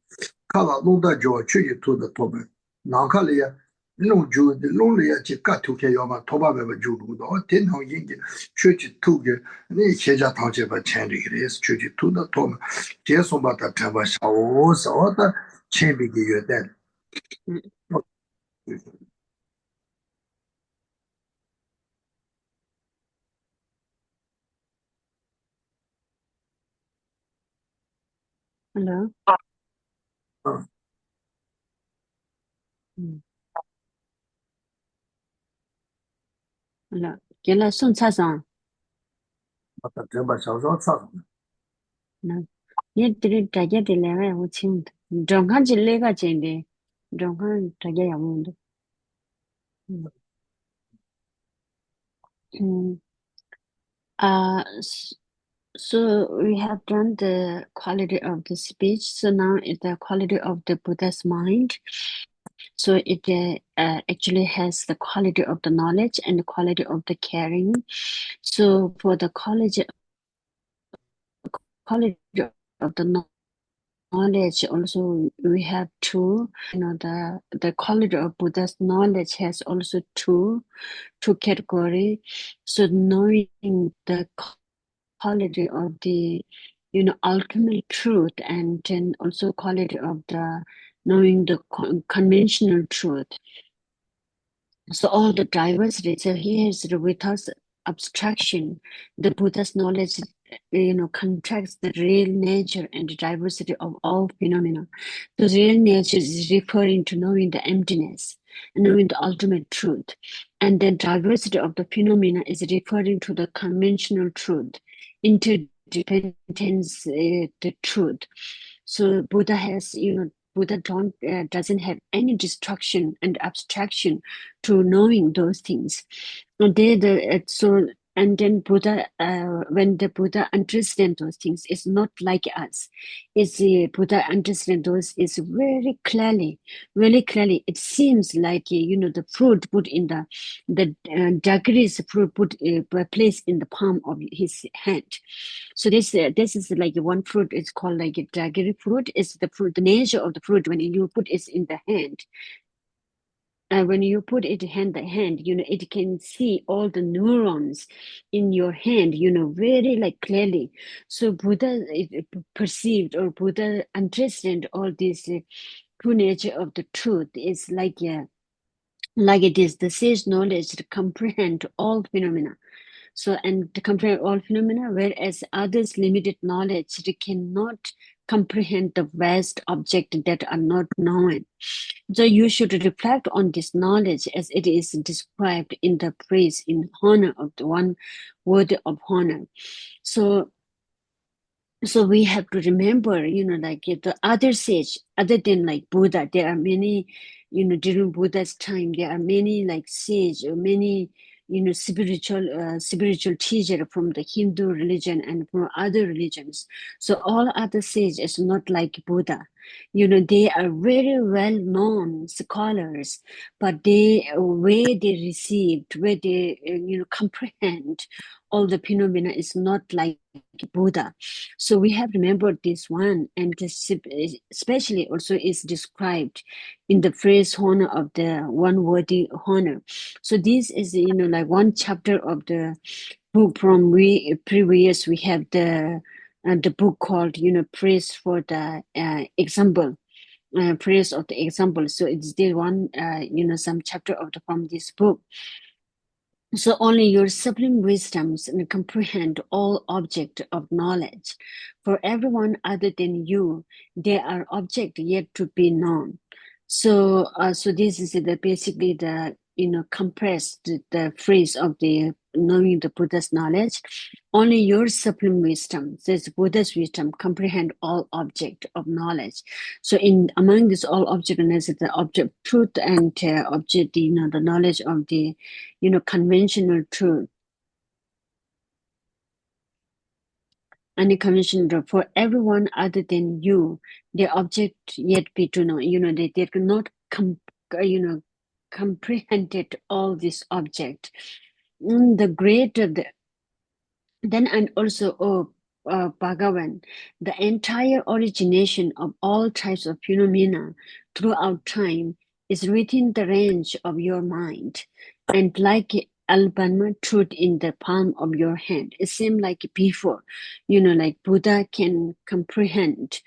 Kala Lunda Joe, Chili to the Toba. Nankalia, no Jew, the lonely got to Kayama Toba Judu, or 10 Hong Yin, Church to the Cheja Township of Chandy is Church to the Tom. Jesomata Tavas, or the Chambi you then. Hello. Hello. Get a son Sazan. But the Temba shows outside. No. Yet did I get the level with him? Don't have the lega change. Don't have to get a wound. So we have done the quality of the speech. So now it's the quality of the Buddha's mind. So it actually has the quality of the knowledge and the quality of the caring. So for the quality of the knowledge, also we have two. The quality of Buddha's knowledge has also two categories. So knowing the quality of the ultimate truth, and then also quality of the knowing the conventional truth. So all the diversity. So here is without abstraction, the Buddha's knowledge contracts the real nature and the diversity of all phenomena. The real nature is referring to knowing the emptiness and knowing the ultimate truth, and then diversity of the phenomena is referring to the conventional truth, interdependence, the truth. So Buddha has Buddha doesn't have any distraction and abstraction to knowing those things. And then Buddha, when the Buddha understands those things, it's not like us. It's Buddha understands those is very clearly. It seems like the fruit put in the daggery's fruit put placed in the palm of his hand. So this is like one fruit. It's called like a daggery fruit. It's the fruit. The nature of the fruit when you put it in the hand. When you put it hand by hand, it can see all the neurons in your hand, very like clearly. So Buddha perceived, or Buddha understand all this true nature of the truth. Is like it is the sage knowledge to comprehend all phenomena. So, and to comprehend all phenomena, whereas others' limited knowledge, they cannot comprehend the vast objects that are not known. So you should reflect on this knowledge as it is described in the praise in honor of the one worthy of honor. So So we have to remember, like the other sage, other than like Buddha, there are many, during Buddha's time, there are many like sage or many, spiritual teacher from the Hindu religion and from other religions. So all other sage is not like Buddha. They are very well known scholars, but where they received, where they, comprehend all the phenomena is not like Buddha. So we have remembered this one, and this especially also is described in the phrase honor of the one worthy honor. So this is, like one chapter of the book from previous. We have the book called, praise for the example. Praise of the example. So it's the one, some chapter of from this book. So only your supreme wisdoms and comprehend all object of knowledge. For everyone other than you, there are objects yet to be known. So, so this is basically the compressed the phrase of the knowing the Buddha's knowledge. Only your supreme wisdom, says Buddha's wisdom, comprehend all object of knowledge. So among this all object knowledge, the object truth and object, the knowledge of the conventional truth. And the conventional truth for everyone other than you, the object yet be to know. They cannot comprehended all this object. The greater then and also, Bhagavan, the entire origination of all types of phenomena throughout time is within the range of your mind, and like Albanma truth in the palm of your hand. It seemed like before, like Buddha can comprehend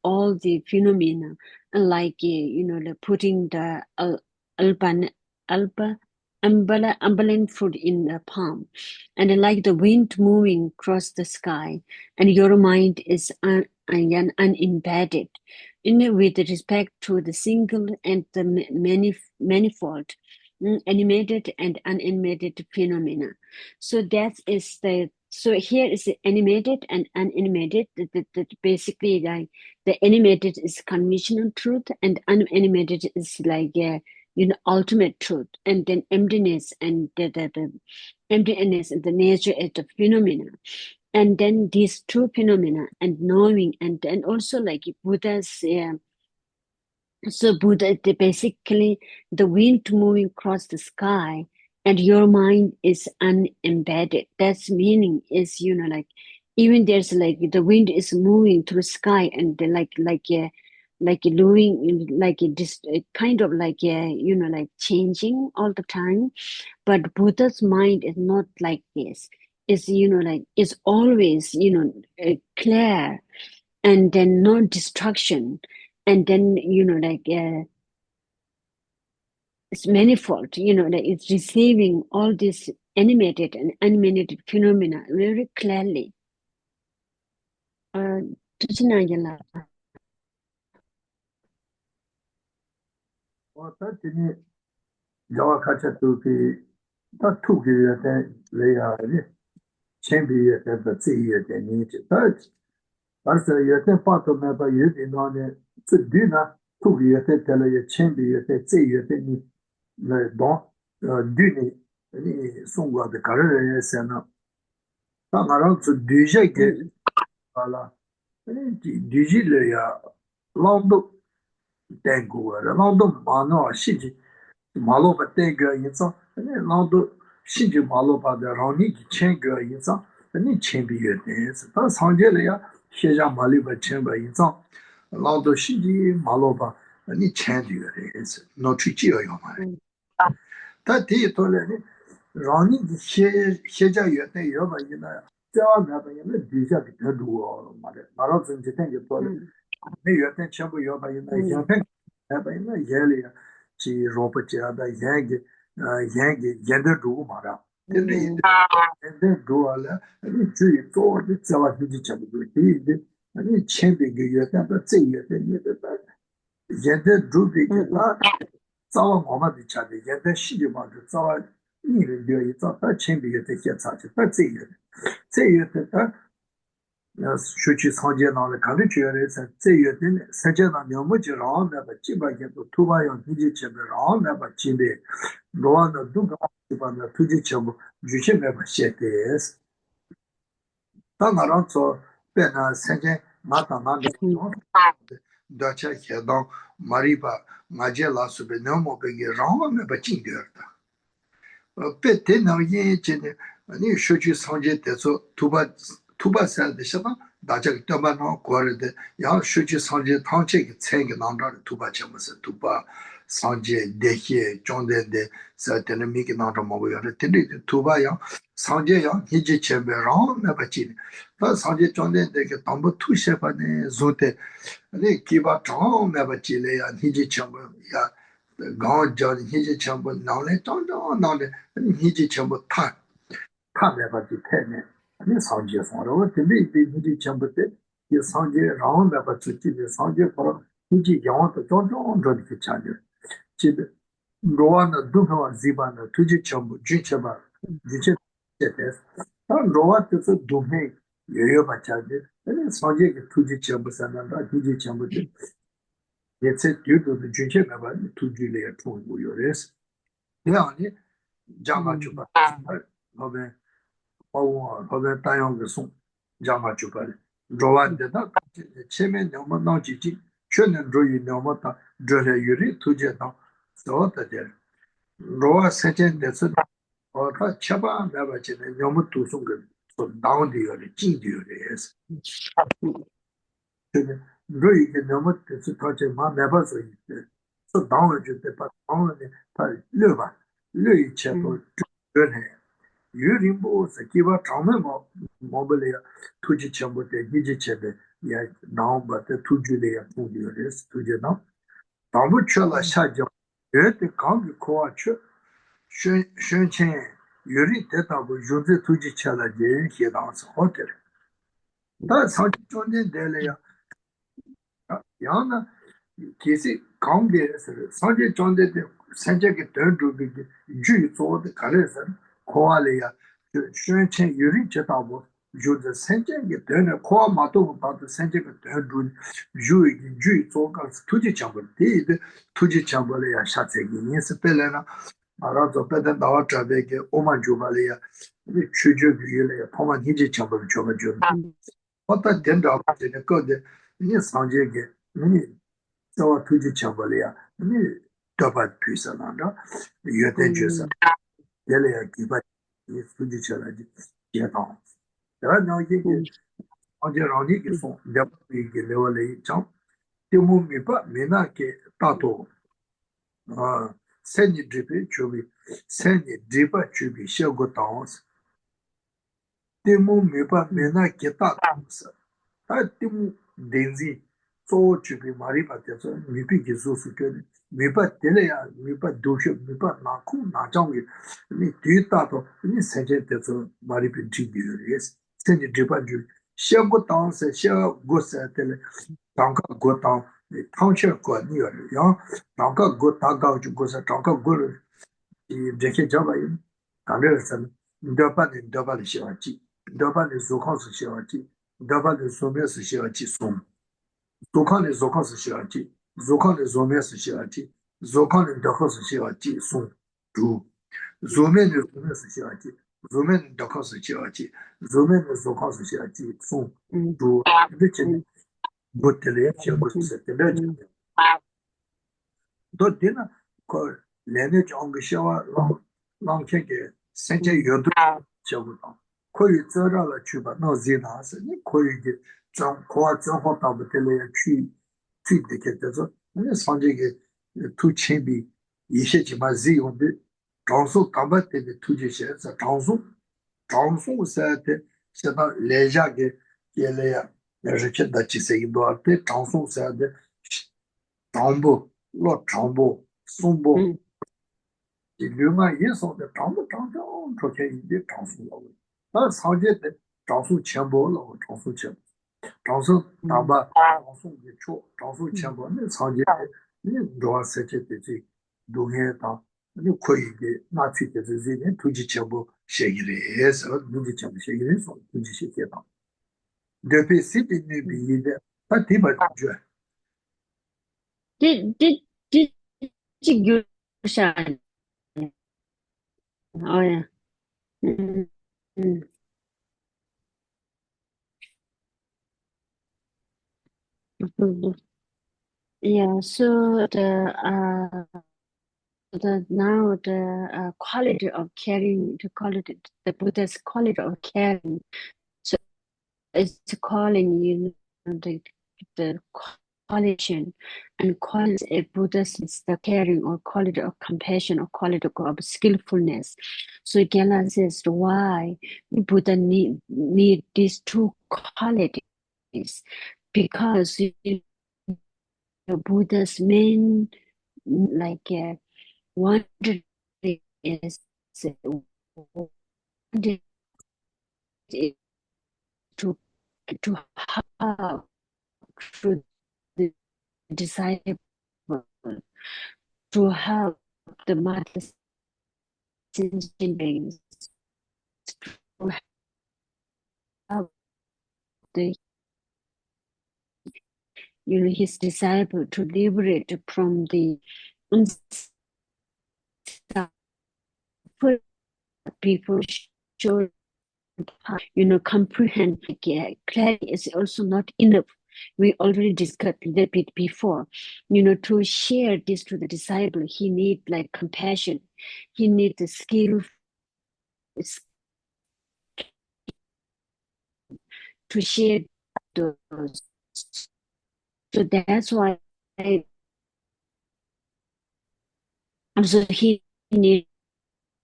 all the phenomena, like like putting the alban alba umbrella fruit in the palm, and like the wind moving across the sky, and your mind is unembedded with respect to the single and the manifold, animated and unanimated phenomena. So that is so here is the animated and unanimated. That basically, like the animated is conventional truth, and unanimated is like ultimate truth, and then emptiness and the emptiness and the nature of the phenomena. And then these two phenomena and knowing, and then also like Buddha's so Buddha, basically the wind moving across the sky, and your mind is unembedded. That's meaning is, like even there's like the wind is moving through sky, and like moving like this kind of like like changing all the time. But Buddha's mind is not like this. It's like it's always clear, and then no distraction, and then like it's manifold, like it's receiving all these animated and unanimated phenomena very clearly. Tujinayala. Tini Jawa kacha tuki ta tuki yate leya chenbi yate da tsi yate nichi ta arsa yate pato meba yate nane tsi dina tuki yate tela ye chenbi yate tsi yate ni le don duni ni sungwa de karare sena ta ngaran tsu duje ge ala duje le ya lando tengu wara lando mano shiji Maloba tenga yinsa, nando shinji maloba de rani ki chenga yinsa, chenbi yote. Ta sanjele ya sheja maliba chenba yinsa, nando shinji maloba chendi yote. No chichi yo yoma. Ta ti tole rani ki sheja yote yoba yina, jawa meba yina dija ki teduwa mare. Maro zinji tengi tole, me yote chenbu yoba yina, yote meba yina yeli ya. Chi ropa chia da yangi yende dhugu mara. Tene yende dhuwa la, chui to di tsawa hiji chabu dhu. Di chenbi gi yote, da tse yote, yende dhubi gi la, tsawa ngoma di chade, yende shiji ma dhu, tsawa niri liyo yi tsa, da chenbi yote kia tsa chi, da tse yote. Tse yote da, 쇼치 상제 나를 가르쳐야래서 제여된 세제나 너무지 라운드가 집어게도 투바요 디지체베 라운드가 집에 로안의 누가 집안의 투지체부 주체베 시에테스 당나라서 배나 세제 마타나데 다차 해도 마리바 마젤라스베 너무베게 라운드 바친데르다 pete na yin chene ni shochu sanje teso tuba sal de shaba dacha tamba no kware de ya shochu sanje tangche ki tseng na ndar tuba chamase tuba sanje dehe chonde de sa tene mi ki na ro mo yo de tuba ya sanje ya hije chembe ro na ba chi ta sanje chonde de ke tambo tu she ba ne zote ni ki ba chong na ba chi le ya hije chembe ya गांव John हिजे चंबो नाले तोंडो नाले हिजे चंबो था मेबाजी थेने अनि सांजे सोरो तिबी हिजे चंबो ते ये सांजे राउंड मेबा चुची ने सांजे पर हिजे गांव तो तोंडो रोड के चाले चिब रोवान दुखवा जिबान तुजे चंबो जिचबा जिचे तेस ता रोवा तो दुमे यो बचाजे अनि सांजे के तुजे चंबो सनंदा हिजे चंबो ते Yetse diyo de junche meba tuji le tungu yores. Yani jama chupa. Hobe pawa hobe tayong ge song jama chupa. Rowa de da cheme nyoma na chi chi chönen royi nyoma ta jore yuri tuje da so ta de. Rowa sechen de su ota chaba meba chene nyoma tu song ge so down de yore jing de yores. Lui che non mette su face ma ne va so so down je te pas down ne le va lui c'è pour ne yuri bo se ki va trauma mo mobile tu ji chambo te ji c'è be ya now but tu ji le ya tu ji res tu ji no tabu chola sha jo te kam ko achu shen chen yuri te tabu jode tu ji chala je ki dans hotel da sa chonde de ya yana kesi kaunge sanje chonde de sanje ke ten rubi de ju zo de kale san koa le ya shuen chen yuri che ta bo ju de sanje ke ten koa ma to ba de sanje ke ten ru ju zo ka tuji chambo de tuji chambo le ya sha tse gi ni se pele na ara zo pe de da cha be ke o ma ju ba le ya ni chu ju gi le ya poma ni ji chambo cho ba ju ota den da ba de ko de ni sanje ke ni so tuji chambalia ni dapat pisa nanda yote jusa dele ya kiba ni tuji chalaji ya ta da no ye ke anje rani ke so jab ke level cham timu mi pa mena ke tato seni dripe chubi seni dripa chubi shago taos timu mi pa mena ke tato timu denzi so chupi mari pate so mipi gizu su kyo mipa tele ya mipa dosho mipa naku nachang ni tita to ni seje te so mari pi chi di yes seje dripa ju xia go tang se xia go se tele tang ka go tang tang che ko ni yo ya tang ka go ta ga ju go se tang ka go de ke ja ba yin ka le san ndo pa le xia chi ndo pa le zo kong su xia chi ndo pa le so me su xia chi song Zokan zokan se shiati, zokan zome se shiati, zokan dakos se shiati son du. Zomen zome se shiati, zomen dakos se shiati, zomen zokan se shiati son du. Bütün botele yapıyor se tele. Do dina ko lene jangşava lang ke sence yodu çabudan. Koyu zara çuba no zinası ne koyu ki koa zho tabu tele去的给的说，那上这个土钱币一些起码是用的，长寿大把的土这些是长寿是的，现在来下给也来呀，也是现在其实一多的长寿是的，长不老长不松不，另外也说的长出去一点长寿了，那上这的长寿钱包了，长寿钱。长寿大把，长寿的错，长寿钱包那常见的，你主要是这这东西当，你可以的拿去的这人突击钱包写一类，是突击钱包写一类说突击写当。Depuis Sydney Bide, pas Tibet. Did you shine? Oh yeah. Mm, mm. Yeah, so the now the quality of caring, to call it the Buddha's quality of caring. So it's calling, you know, the quality and quality a Buddha's is the caring or quality of compassion or quality of skillfulness. So Gela says why Buddha need these two qualities, because Buddha's main like one is wanted it to have to the disciple to have the mother sentient beings to have the his disciple to liberate from the people should comprehend. Clarity is also not enough. We already discussed a little bit before. To share this to the disciple, he need like compassion. He need the skill to share those. So that's why also he need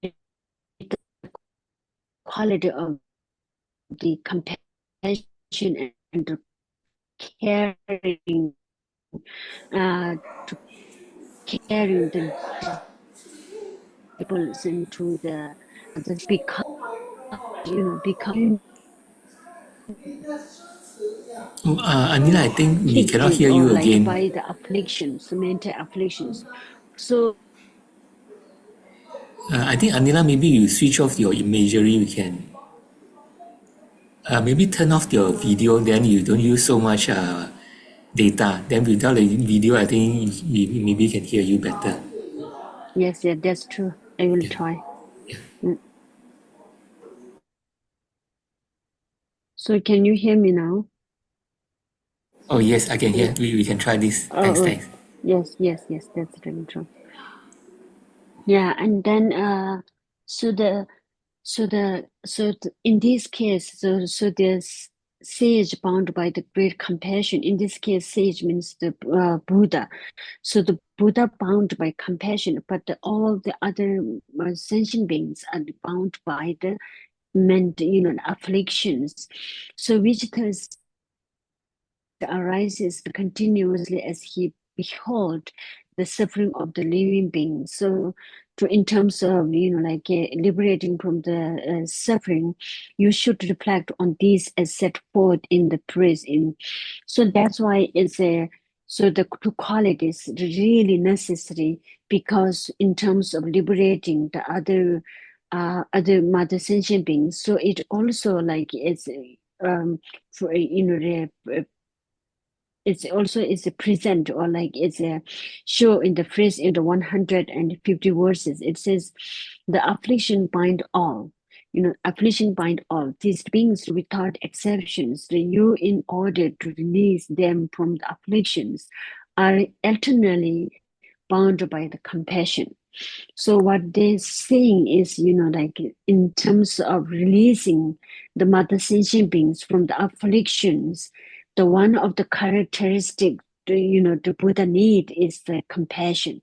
the quality of the compassion and the caring, to carrying the disciples into the become become Anila, I think we cannot afflicted hear or you like again. by the afflictions, the mental afflictions. So I think Anila, maybe you switch off your imagery. We can maybe turn off your video. Then you don't use so much data. Then without the video, I think we maybe can hear you better. yes, yeah, that's true. I will Yeah. try. Mm. So can you hear me now? Oh yes, I can hear. Yeah. We can try this. Thanks, Oh, thanks. yes, that's really true. Yeah, and then so the in this case, so there's sage bound by the great compassion. In this case, sage means the Buddha. So the Buddha bound by compassion, but all the other sentient beings are bound by the afflictions. So which arises continuously as he behold the suffering of the living beings. So, in terms of liberating from the suffering, you should reflect on this as set forth in the praise. So that's why it's a the two qualities really necessary, because in terms of liberating the other mother sentient beings, so it also like it's for it's also is a present, or like it's a show in the phrase in the 150 verses. It says the affliction bind all, affliction bind all these beings without exceptions. You, in order to release them from the afflictions, are eternally bound by the compassion. So what they're saying is, like in terms of releasing the mother sentient beings from the afflictions, the one of the characteristic, the Buddha need is the compassion.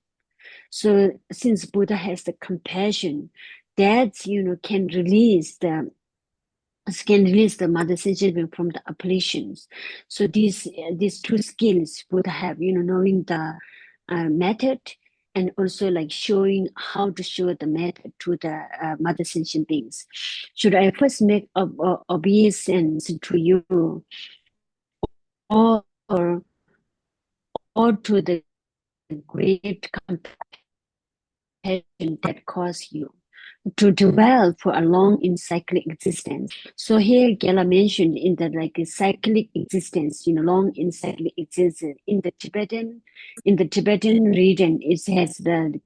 So since Buddha has the compassion, that can release the mother sentient being from the afflictions. So these two skills Buddha have, knowing the method, and also like showing how to show the method to the mother sentient beings. Should I first make obeisance to you, or to the great compassion that caused you? to dwell for a long in cyclic existence. So here Gela mentioned in the like cyclic existence, long in cyclic existence in the Tibetan region, it has the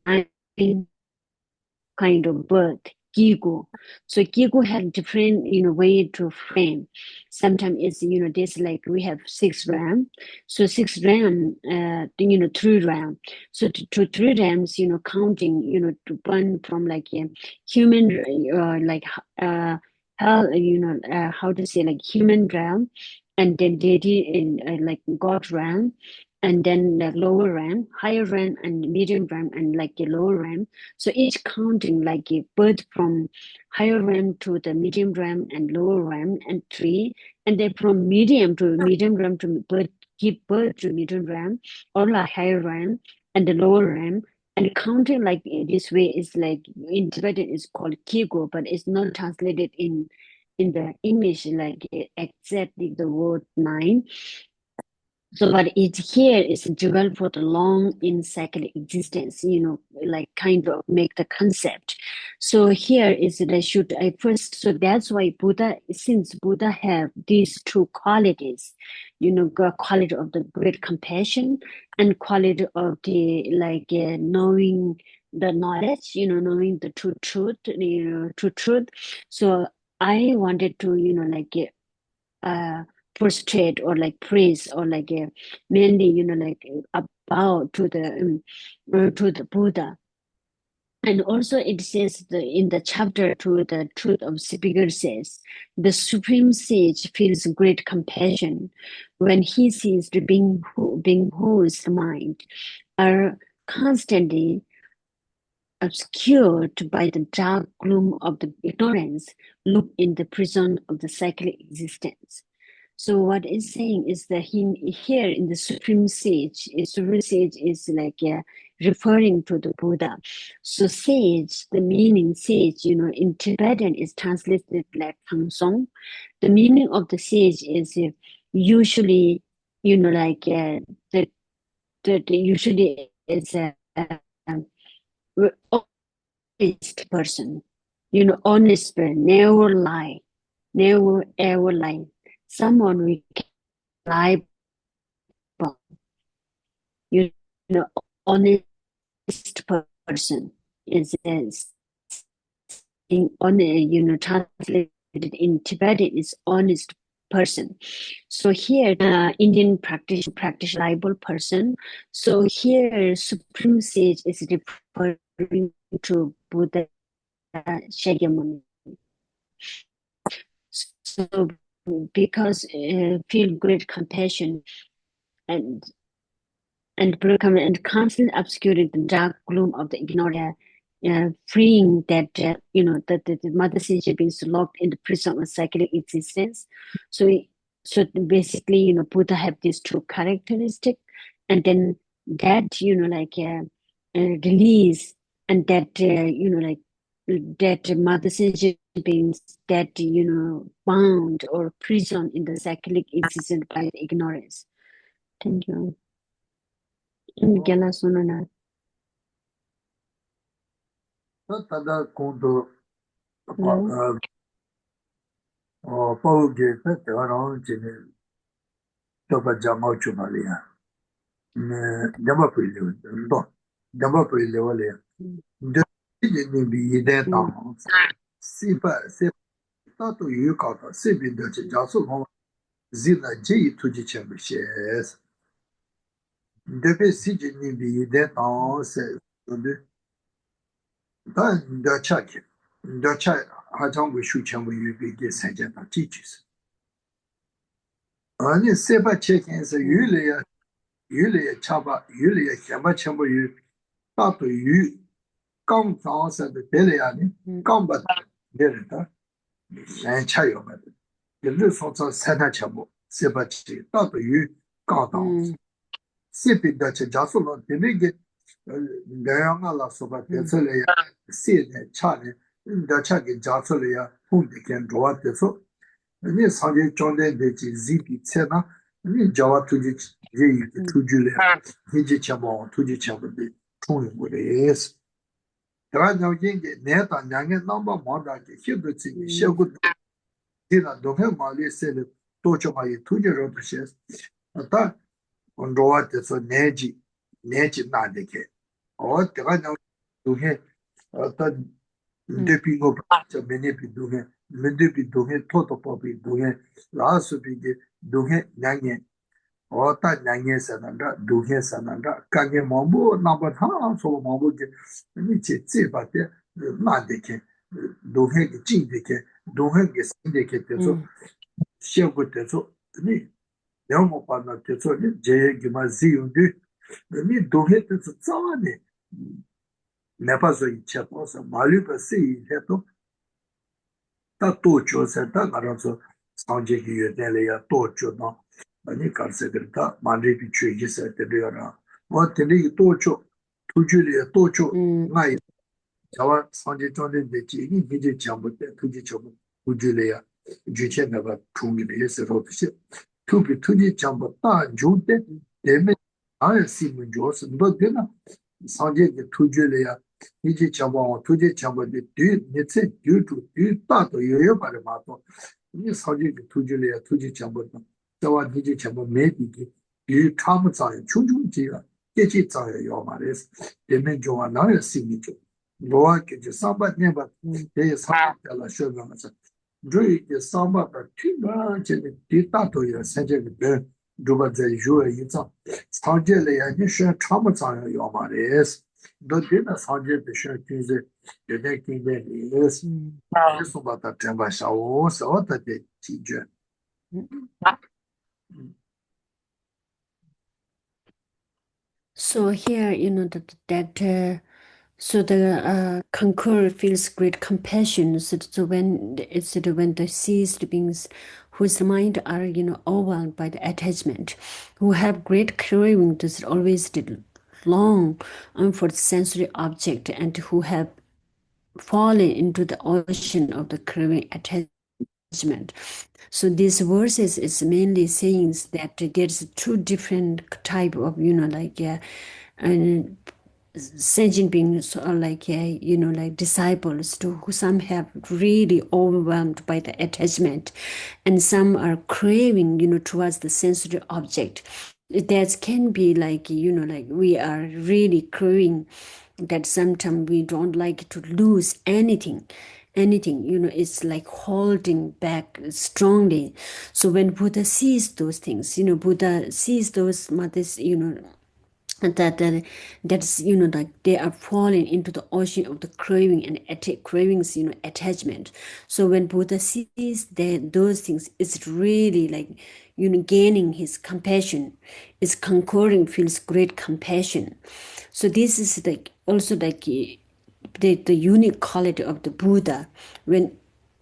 kind of birth, Gigu. So Gigu had different, way to frame. Sometimes it's, this like we have 6 ram. So 6 ram, 3 ram. So to 3 rams, counting, to burn from like a human, like, how, how to say, like human realm, and then deity in like God realm, and then the lower realm, higher realm, and medium realm, and like a lower realm. So each counting like a birth from higher realm to the medium realm and lower realm and 3, and then from medium realm to give birth to medium realm or like higher realm and the lower realm. And counting like this way is like in Tibetan is called Kigo, but it's not translated in the English like exactly the word 9. So, but it here is developed for the long in cyclic existence, like kind of make the concept. So here is that should I first, so that's why Buddha, since Buddha have these 2 qualities, quality of the great compassion and quality of the like knowing the knowledge, knowing the true truth, true truth. So I wanted to, prostrate or like praise or like mainly like bow to the Buddha. And also it says in the chapter to the truth of speaker says the supreme sage feels great compassion when he sees the being whose mind are constantly obscured by the dark gloom of the ignorance, look in the prison of the cyclic existence. So what it's saying is that here in the Supreme Sage is like referring to the Buddha. So sage, the meaning sage, in Tibetan is translated like Tangsong. The meaning of the sage is usually, like the usually is a honest person, honest person, never lie, never ever lie. Someone we can lie about, you know, honest person is translated in Tibetan is honest person. So here, Indian practice reliable person. So here, Supreme Sage is referring to Buddha Shakyamuni. So because feel great compassion and constant obscuring the dark gloom of the ignorance, freeing that that the mother sage being locked in the prison of cyclic existence. So basically, Buddha have these 2 characteristics, and then that release, and that like that mother sage beings that bound or prison in the cyclic existence by the ignorance. Thank you. Gela Sunana. Tada kondo pauge te around chine toba jama chumalia. Jama pili ndo. Jama pili wale. Ndo ni bi ide ta. Sipa tato yu kata sibi ndo che jasu kong zila je tuji chembe shes. Ndepe siji ni bi ide ta se ndo. Da ndo chaki. Ndo chaki 하정부 수천부 유비게 생겼다 지지스. 아니 세바 체크해서 율리에 차바 율리에 샤바 첨부 유 따도 유 강상서도 되려야니 강바 되는다. 난 차요가. 근데 소소 세다 첨부 세바 치 따도 유 강당. 세비다 제 자수로 되게 내양알아 소바 되서야 세네 차네 더 차게 자수려야 혼데겐 좋아돼서 네 상계 존데 되지 지비 체나 네 자와 투지 제 투줄에 이제 참어 투지 참는데 통용거래스 대화 나오긴게 내가 냥게 넘버 뭐다게 히브리지 시고 디나 도해 말리세는 도저마이 투제로도 셰스 다 온로와테서 내지 나데게 대화 나오 도해 어떤 인데피고 저 메네피 도해 메데피 도해 토토포비 도해 라스비게 도해 냥게 어따 냥게 사난다 도해 사난다 가게 뭐뭐 나바타 소 뭐뭐게 미치지 바데 나데게 도해게 찐데게 도해게 생데게 돼서 시험을 돼서 니 영어 받나 돼서 제기만 지운데 니 도해에서 싸워네 내가서 이체పో서 말리버스 해도 다 도초서 다 가라서 상제기 유대래야 도초도 아니 간세들다 만리비 취기서 되려라 뭐 되리 도초 투줄이야 도초 나이 자와 상제 전에 되지 이제 전부 때 투지 전부 투줄이야 주체가 통일해서 로듯이 투비 투지 전부 다 주대 되면 아예 시문 줘서 너 되나 상제기 투줄이야 이제 저번 투지 전부데 뒤 밑에 뒤 따도 여여 말에 맞고 이 상제기 투줄이야 투지 전부도 저와 이제 전부 매비기 이 참자의 충충지가 깨지 자요 요 말에서 되면 좋아 나의 시미죠 뭐하게 저 삼바네바 대 삼바라 쇼가서 저희 삼바가 튀가 제가 뒤따도요 세제게 두바제 주에 이자 상제래야 이제 참자요 요 말에서 너희는 상제 비셔 뒤에 되게 되게 is eso bata temba shao so ta de tije So here, so the conqueror feels great compassion. So when when the seized beings whose mind are overwhelmed by the attachment, who have great craving, that always did long for the sensory object, and who have fallen into the ocean of the craving attachment. So these verses is mainly saying that there's two different type of and sentient beings are like disciples to who some have really overwhelmed by the attachment, and some are craving towards the sensory object. That can be like we are really craving that sometimes we don't like to lose anything, it's like holding back strongly. So when Buddha sees those things, Buddha sees those mothers, that's like they are falling into the ocean of the craving and cravings, attachment. So when Buddha sees those things, it's really like gaining his compassion, is conquering, feels great compassion. So this is like also like the unique quality of the Buddha. When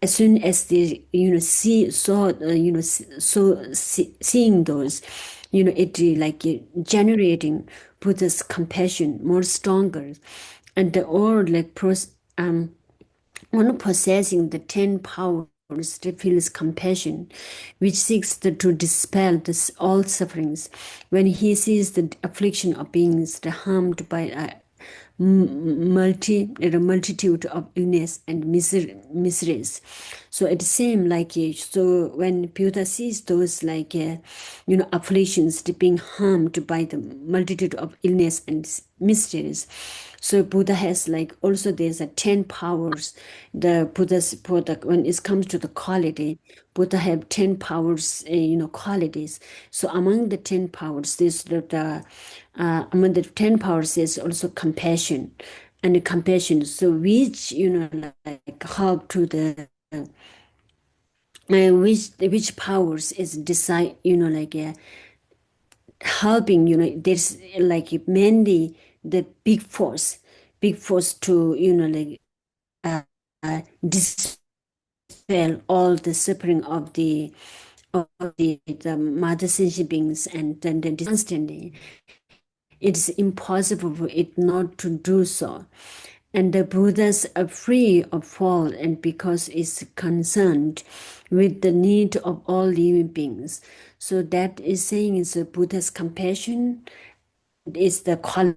as soon as they seeing those, it like generating Buddha's compassion more stronger, and or like one possessing the 10 powers that feels compassion, which seeks to dispel all sufferings. When he sees the affliction of beings harmed by a multitude of illness and miseries. So it seems like so when Buddha sees those like afflictions being harmed by the multitude of illness and miseries, so Buddha has like also there's a 10 powers. The Buddha's product when it comes to the quality, Buddha have 10 powers, qualities. So among the 10 powers, there's among the 10 powers is also compassion, and compassion. So which like help to the which powers is decide helping there's like mainly the big force to dispel all the suffering of the mother sentient beings, and then the constantly it's impossible for it not to do so. And the Buddhas are free of fall, and because it's concerned with the need of all living beings. So that is saying is the Buddha's compassion is the quality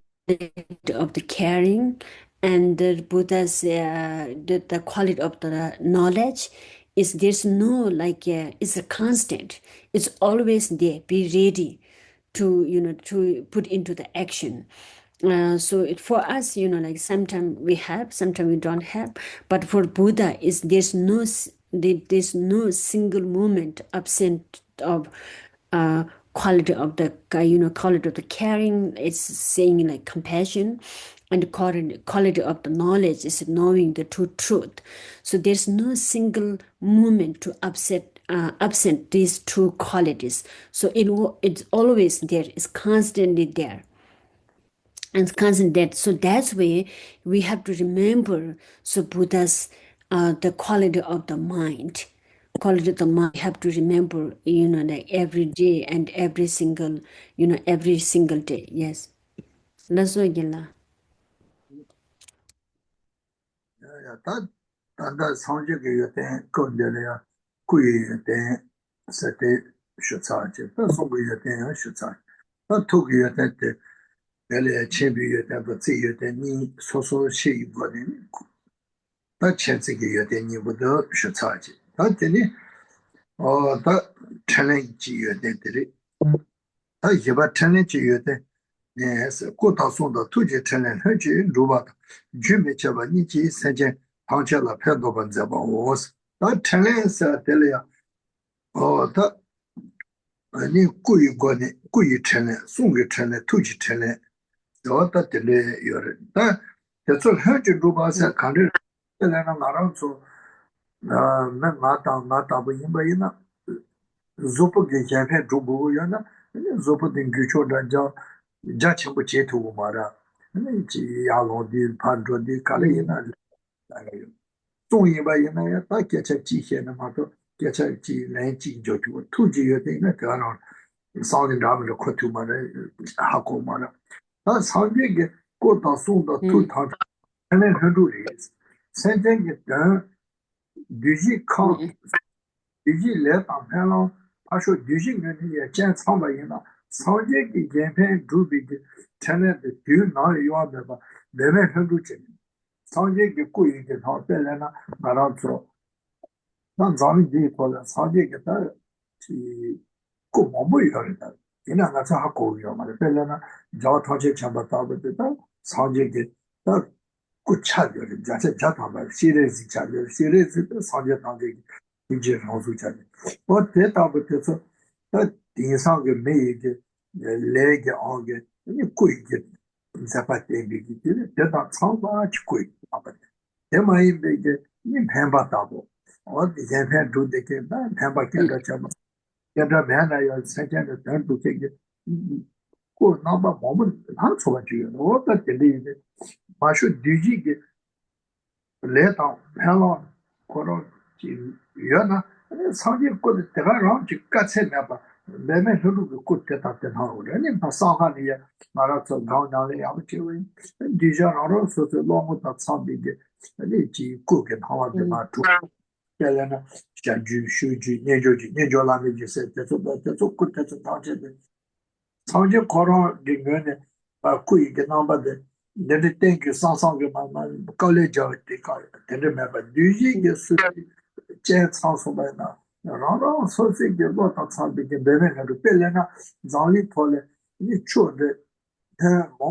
of the caring, And the Buddha's the quality of the knowledge is there's no like it's a constant. It's always there. Be ready to to put into the action. So for us, like sometimes we have, sometimes we don't have. But for Buddha, is there's no single moment absent of quality of the quality of the caring. It's saying like compassion, and the quality of the knowledge is knowing the true truth. So there's no single moment to absent these two qualities. So it's always there. It's constantly there and constant that. So that's why we have to remember. So Buddha's the quality of the mind. Quality of the mind we have to remember, like every day and every single, every single day. Yes. That's what Gila. 다 단다 상적이 요때 건데야 꾸이 요때 세대 슈차지 또 소비 요때 슈차 또 토기 요때 때 별에 체비 요때 버지 요때 니 소소시 이거는 다 체지기 요때 니보다 슈차지 다 되니 다 챌린지 요때들이 다 이바 챌린지 요때 Yes, go to Sonda, two Channel, Hergy, Rubat, Jimmy Chaba, Niji, Sajan, Panchella, Pendoban Zaba was that challenge Delia or that Ni Kui Goni, Kui Channel, Sungi Channel, Tuji Channel, the other delay your that's all Hergy Rubas, Kandil, Elena Naranzo, Mata, Yimba, Zopo Gajan, Rubu Yana, Zopo Dingucho Danja. 자친구 제투고 말아 지 야로디 판조디 가리나 송이바이나 다 개체 지시는 마도 개체 지 렌지 조주 투지여 되는 그런 상인 라면을 코투 말에 하고 말아 나 상계게 고다 송다 투타 하는 흔들이 생생게 다 뒤지 칸 뒤지 레타 펠로 아쇼 뒤지 게 젠 상바이나 상계게 개편 두비게 전에도 뒤 나를 요하면서 내내 흔들지 상계게 꾸이게 더 때려나 말아서 난 잠이 뒤에 상계게 다지 꼭뭐이러다 이나 가서 하고 요 말에 때려나 저 터치 잡았다고도 상계게 다 꾸차려 자체 잡아봐 시리즈 차려 시리즈 상계 상계 이제 나오고 차려 뭐 대답부터 다 인상게 매게 레게 안게 이 꾸이게 zapate bigi 대다 창바치 꾸이 아버지 대마이 베게 니 뱀바다고 어디 뱀 두데게 뱀바 캔다 잡아 캔다 뱀나요 세전에 던두게 고 나바 몸은 한 초가지요 어디 들리데 마쇼 뒤지게 레타 헬로 코로 지 여나 상지 거 대가랑 직같이 내봐 내면 흐르고 꽃대다 되나오래 아니 바상하니야 말아서 가운데 아버지는 디자너로 소소 너무다 참비게 아니 지 꾸게 나와데 마투 텔레나 자주 슈지 내조라미지 세트서 꽃대서 다제데 상지 거로 되면은 꾸이게 나바데 내데 땡큐 상상게 만만 컬레저 때가 되면은 뒤지게 수 제 상소바나 라라 소시게 뭐다 참비게 되면은 펠레나 잔리 폴레 이 초데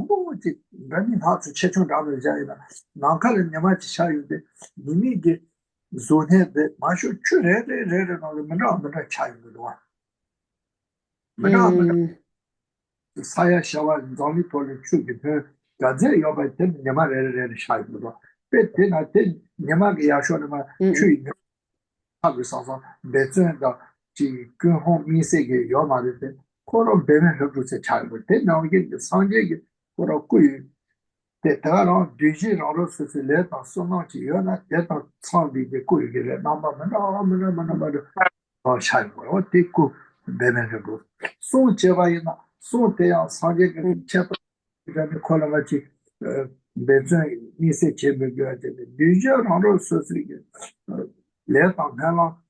뭔지 많이 하트 최초 잡을 자이나 나칼은 냐마치 샤유데 니미게 존헤데 마쇼 추레데 레레노 메나메나 차이도와 메나메나 사야 샤와 잔리 폴레 추게 가제 요바테 냐마 레레레 샤이도와 베테나테 냐마게 야쇼르마 추이 하고 있어서 배전다 지 근홍 미세게 요마데 코로 베네 흐르세 차이고 때 나오게 상계게 코로 꾸이 때다로 뒤지로로 스스레 다소나지 요나 때다 참비게 꾸이게 나마마나마나마나 차이고 어디고 베네 흐르 소 제바이나 소 때야 상계게 쳇 그다음에 콜라마치 배전 미세 제베게 뒤지로로 스스레게 레타 벨라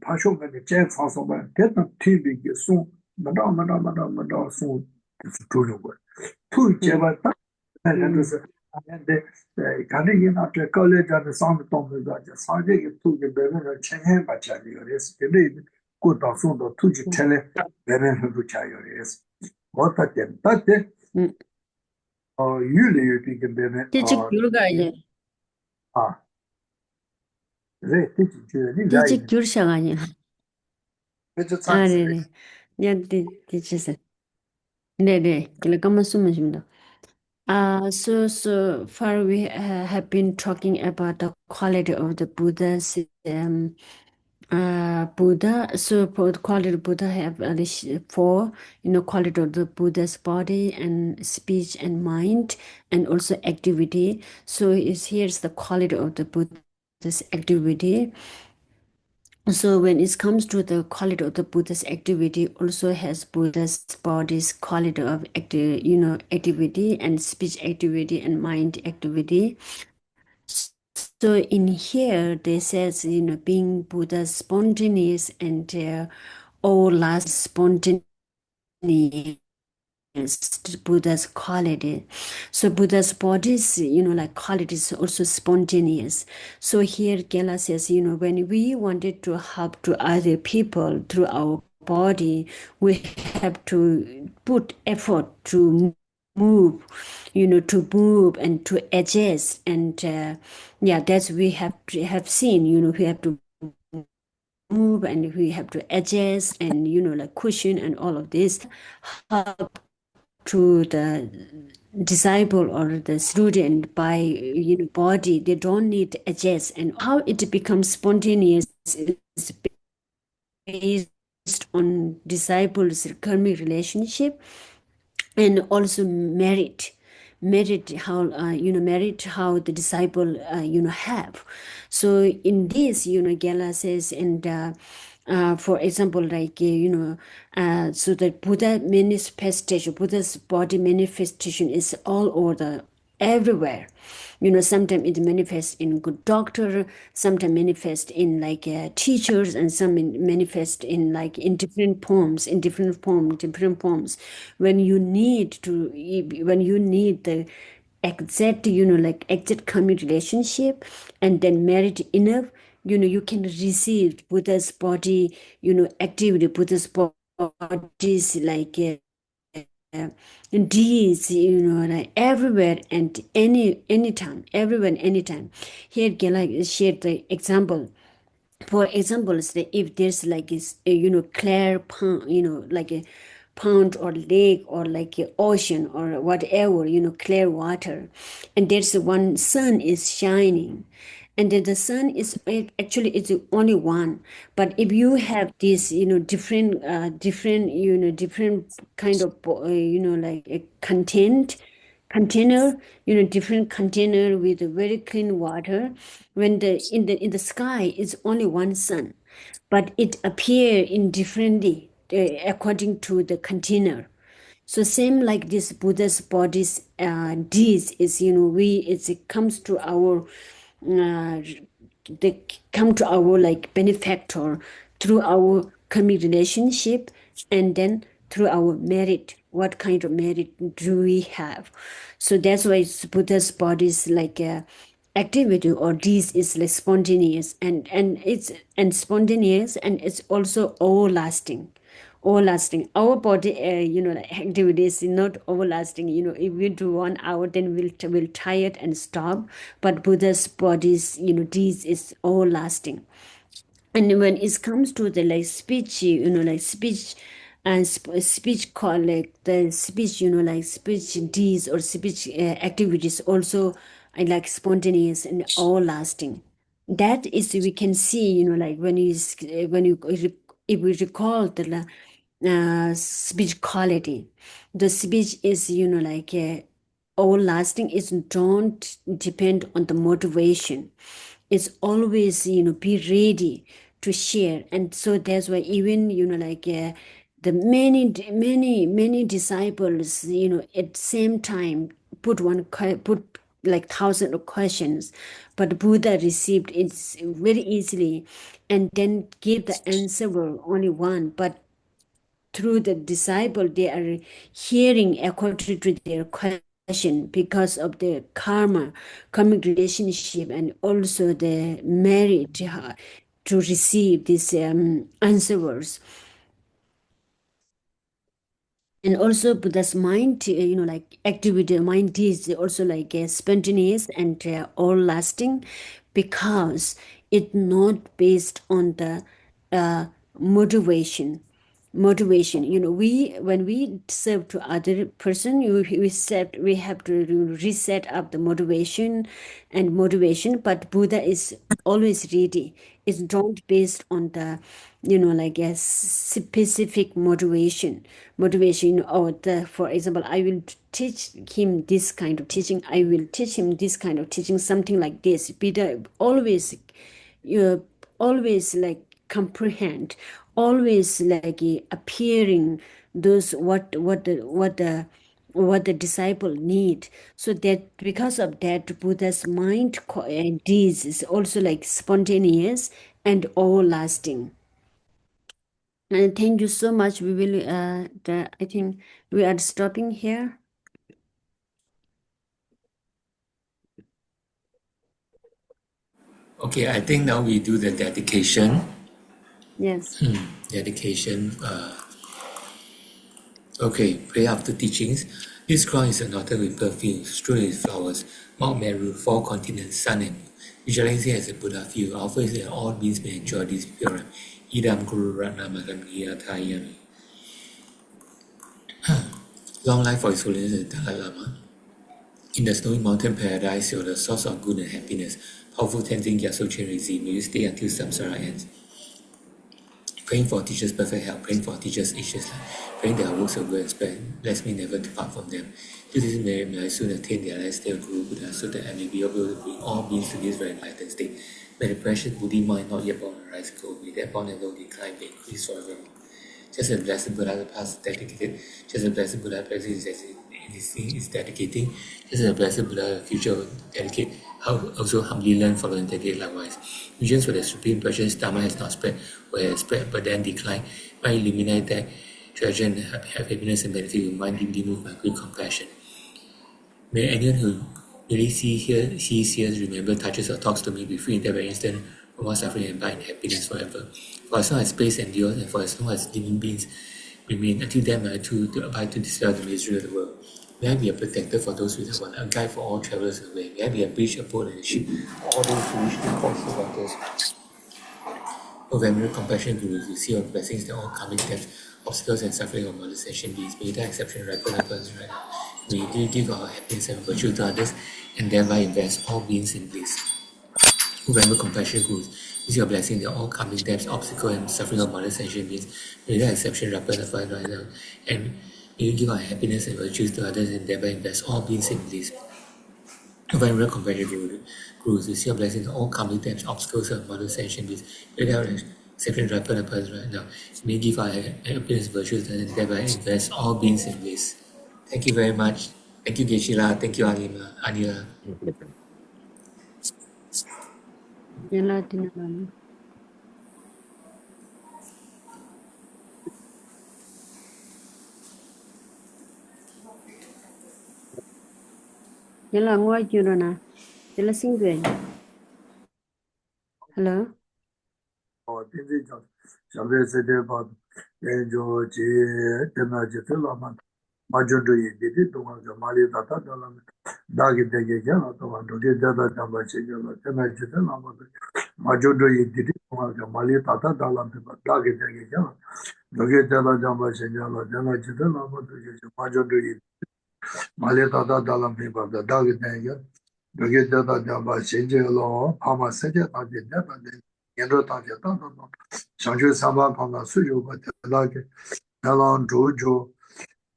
파쇼게 제 상소바 됐다 티비게 송 마다 송 투르고 투 제바타 그래서 And the kind of after college and the sound of the Sunday to the Bevan Chen Bacharios, the good also the two tell Bevan Bucharios. What that then? But you think Bevan Teaching or Yurga, they teach you any teaching guy. Yursha. It's a Ah, chance. really? Yeah, teachers. Really, Kilakamasumashimda. So far we have been talking about the quality of the Buddha's Buddha. So for the quality of Buddha have at least four, quality of the Buddha's body and speech and mind, and also activity. So here's the quality of the Buddha's activity. So when it comes to the quality of the Buddha's activity, also has Buddha's body's quality of activity and speech activity and mind activity. So in here, they says, being Buddha's spontaneous and all last spontaneous Buddha's quality. So Buddha's body's, qualities also spontaneous. So here Gela says, when we wanted to help to other people through our body, we have to put effort to move, and to adjust. And that's we have seen, we have to move and we have to adjust and, cushion and all of this help to the disciple or the student by body. They don't need to adjust, and how it becomes spontaneous is based on disciples karmic relationship and also merit how merit how the disciple have. So in this Gela says, and for example, like so the Buddha's body manifestation is all over everywhere. Sometimes it manifests in good doctor, sometimes manifest in like teachers, and some manifest in like in different forms, different forms. When you need the exact, like exact common relationship, and then merit enough, you can receive Buddha's body, activity, Buddha's body's like these, like everywhere and anytime, everywhere and anytime. Here Gela shared the example. For example, if there's like is clear pond, like a pond or lake or like a ocean or whatever, clear water, and there's one sun is shining, and then the sun is actually it's only one. But if you have this different kind of like a container, different container with very clean water, when the in the sky is only one sun, but it appear in differently according to the container. So same like this Buddha's body's deeds is, it comes to our uh, they come to our like benefactor through our karmic relationship, and then through our merit. What kind of merit do we have? So that's why Buddha's body's like a activity or deeds is like spontaneous, and it's and spontaneous, and it's also all lasting. Our body like activity is not everlasting. If we do 1 hour, then we'll tired and stop. But Buddha's body's deeds is all lasting. And when it comes to the like speech, like speech and speech call, like the speech, like speech deeds or speech activities also like spontaneous and all lasting. That is, we can see, like when you if we recall the speech quality, the speech is like all lasting. Is don't depend on the motivation. It's always be ready to share. And so that's why even like the many disciples at the same time put like thousands of questions, but Buddha received it very easily, and then gave the answer were only one. But through the disciple, they are hearing according to their question, because of the karmic relationship, and also the merit to receive these answers. And also Buddha's mind, like activity, mind is also like spontaneous and all lasting, because it's not based on the motivation. When we serve to other person, we have to reset up the motivation, but Buddha is always ready. It's not based on the like a specific motivation, or for example, I will teach him this kind of teaching, I will teach him this kind of teaching, something like this. Buddha always you always like comprehend, always like appearing those what the disciple need. So that because of that, Buddha's mind and deeds is also like spontaneous and all lasting. And thank you so much. We will I think we are stopping here. Okay, I think now we do the dedication. Yes. Dedication. Okay, pray after teachings. This crown is anointed with perfume, strewn with flowers. Mount Meru, four continents, sun and moon. Visualizing as a Buddha view, offer is that all beings may enjoy this pure Idam Guru Ratna Magamiyatayami. Long life for His Holiness the Dalai Lama. In the snowy mountain paradise, you're the source of good and happiness. Powerful Tenzin Gyatso Chen Rinzhi, may you stay until samsara ends. Praying for teachers' perfect health, praying for teachers' ageless life, praying their works will go and spread. Bless me never depart from them. Due to this merit, may I soon attain their last day of Guru Buddha, so that I may be able to bring all beings to this very enlightened state. May the precious Buddhi mind not yet born arise and go. May that born and low decline may increase forevermore. Just as blessed Buddha the past is dedicated, just as blessed Buddha present is dedicating, just as blessed Buddha the future will dedicate, how also humbly learn, follow, and dedicate likewise. Regions where the supreme precious Dharma has not spread, where it has spread but then declined, might eliminate that treasure and have happiness and benefit with mind deeply moved by great compassion. May anyone who really sees, hears, remember, touches, or talks to me be free in that very instant from all suffering and abide in happiness forever. For as long as space endures, and for as long as living beings remain, until then may I too to abide to dispel the misery of the world. May I be a protector for those without one, a guide for all travelers in the way. May I be a bridge, a boat, and a ship for all those who wish to cross the waters. O venerable compassionate Guru, you see your blessings that all coming death, obstacles and suffering of mother session beings. May that exception ripen upon us right now. May you give our happiness and virtue to others, and thereby invest all beings in bliss. O venerable compassionate Guru, you see your blessing that all coming deaths, obstacles and suffering of mother session beings. May that exception ripen upon us right now, and may you give our happiness and virtues to others, and thereby invest all beings in bliss. Venerable compassionate Gurus, you see your blessings on all coming times, obstacles of modern sanction beings. May our accepting ripen upon us right now. May give our happiness, virtues, and thereby invest all beings in bliss. Thank you very much. Thank you, Geshe-la. Thank you, Anila. Yala tinala. Yala ngwa jurona. Yala singwe. Hello. Tenzi Shambe Sede Bad, Enjo Chi, Tena Jete Lama, Majondo Yedidi, Tonga Mali Tata Dalam, Dagi Dege Jala, Tonga Doge Dada Jamba Chegala, Tena Jete Lama, Majondo Yedidi, Tonga Mali Tata Dalam, Dagi Dege Jala, Doge Dada Jamba Chegala, Tena Jete Lama, Majondo Yedidi, Mali Tata Dalam, Dagi Dege, Doge Dada Jamba Chegala, Pama Seja, Dagi Dada, Yendro Tati Tata, Shangju Samba Pama Suju, Dagi, Elan Jojo,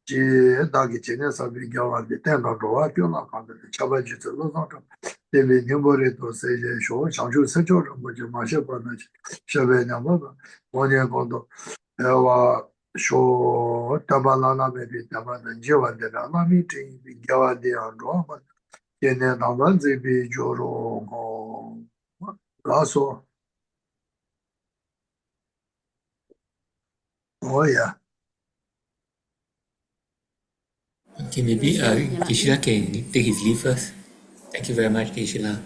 Ji Dagi Chene Sabi Gyawa, the Tenda Roa, Fiona Panda, Chabaji to Lozaka, David Nimbore to Seja Show, Shangju Sejo, which is Masha Panachi, Shabe Namaba, Monia Gondo, Ewa Show, Tabalana, maybe Taban, Jiva de la meeting, Gyawa de Androma, Yene Namanzi, Joro, Lasso. Oh, yeah. Okay, maybe Kishila can take his leave first. Thank you very much, Kishila.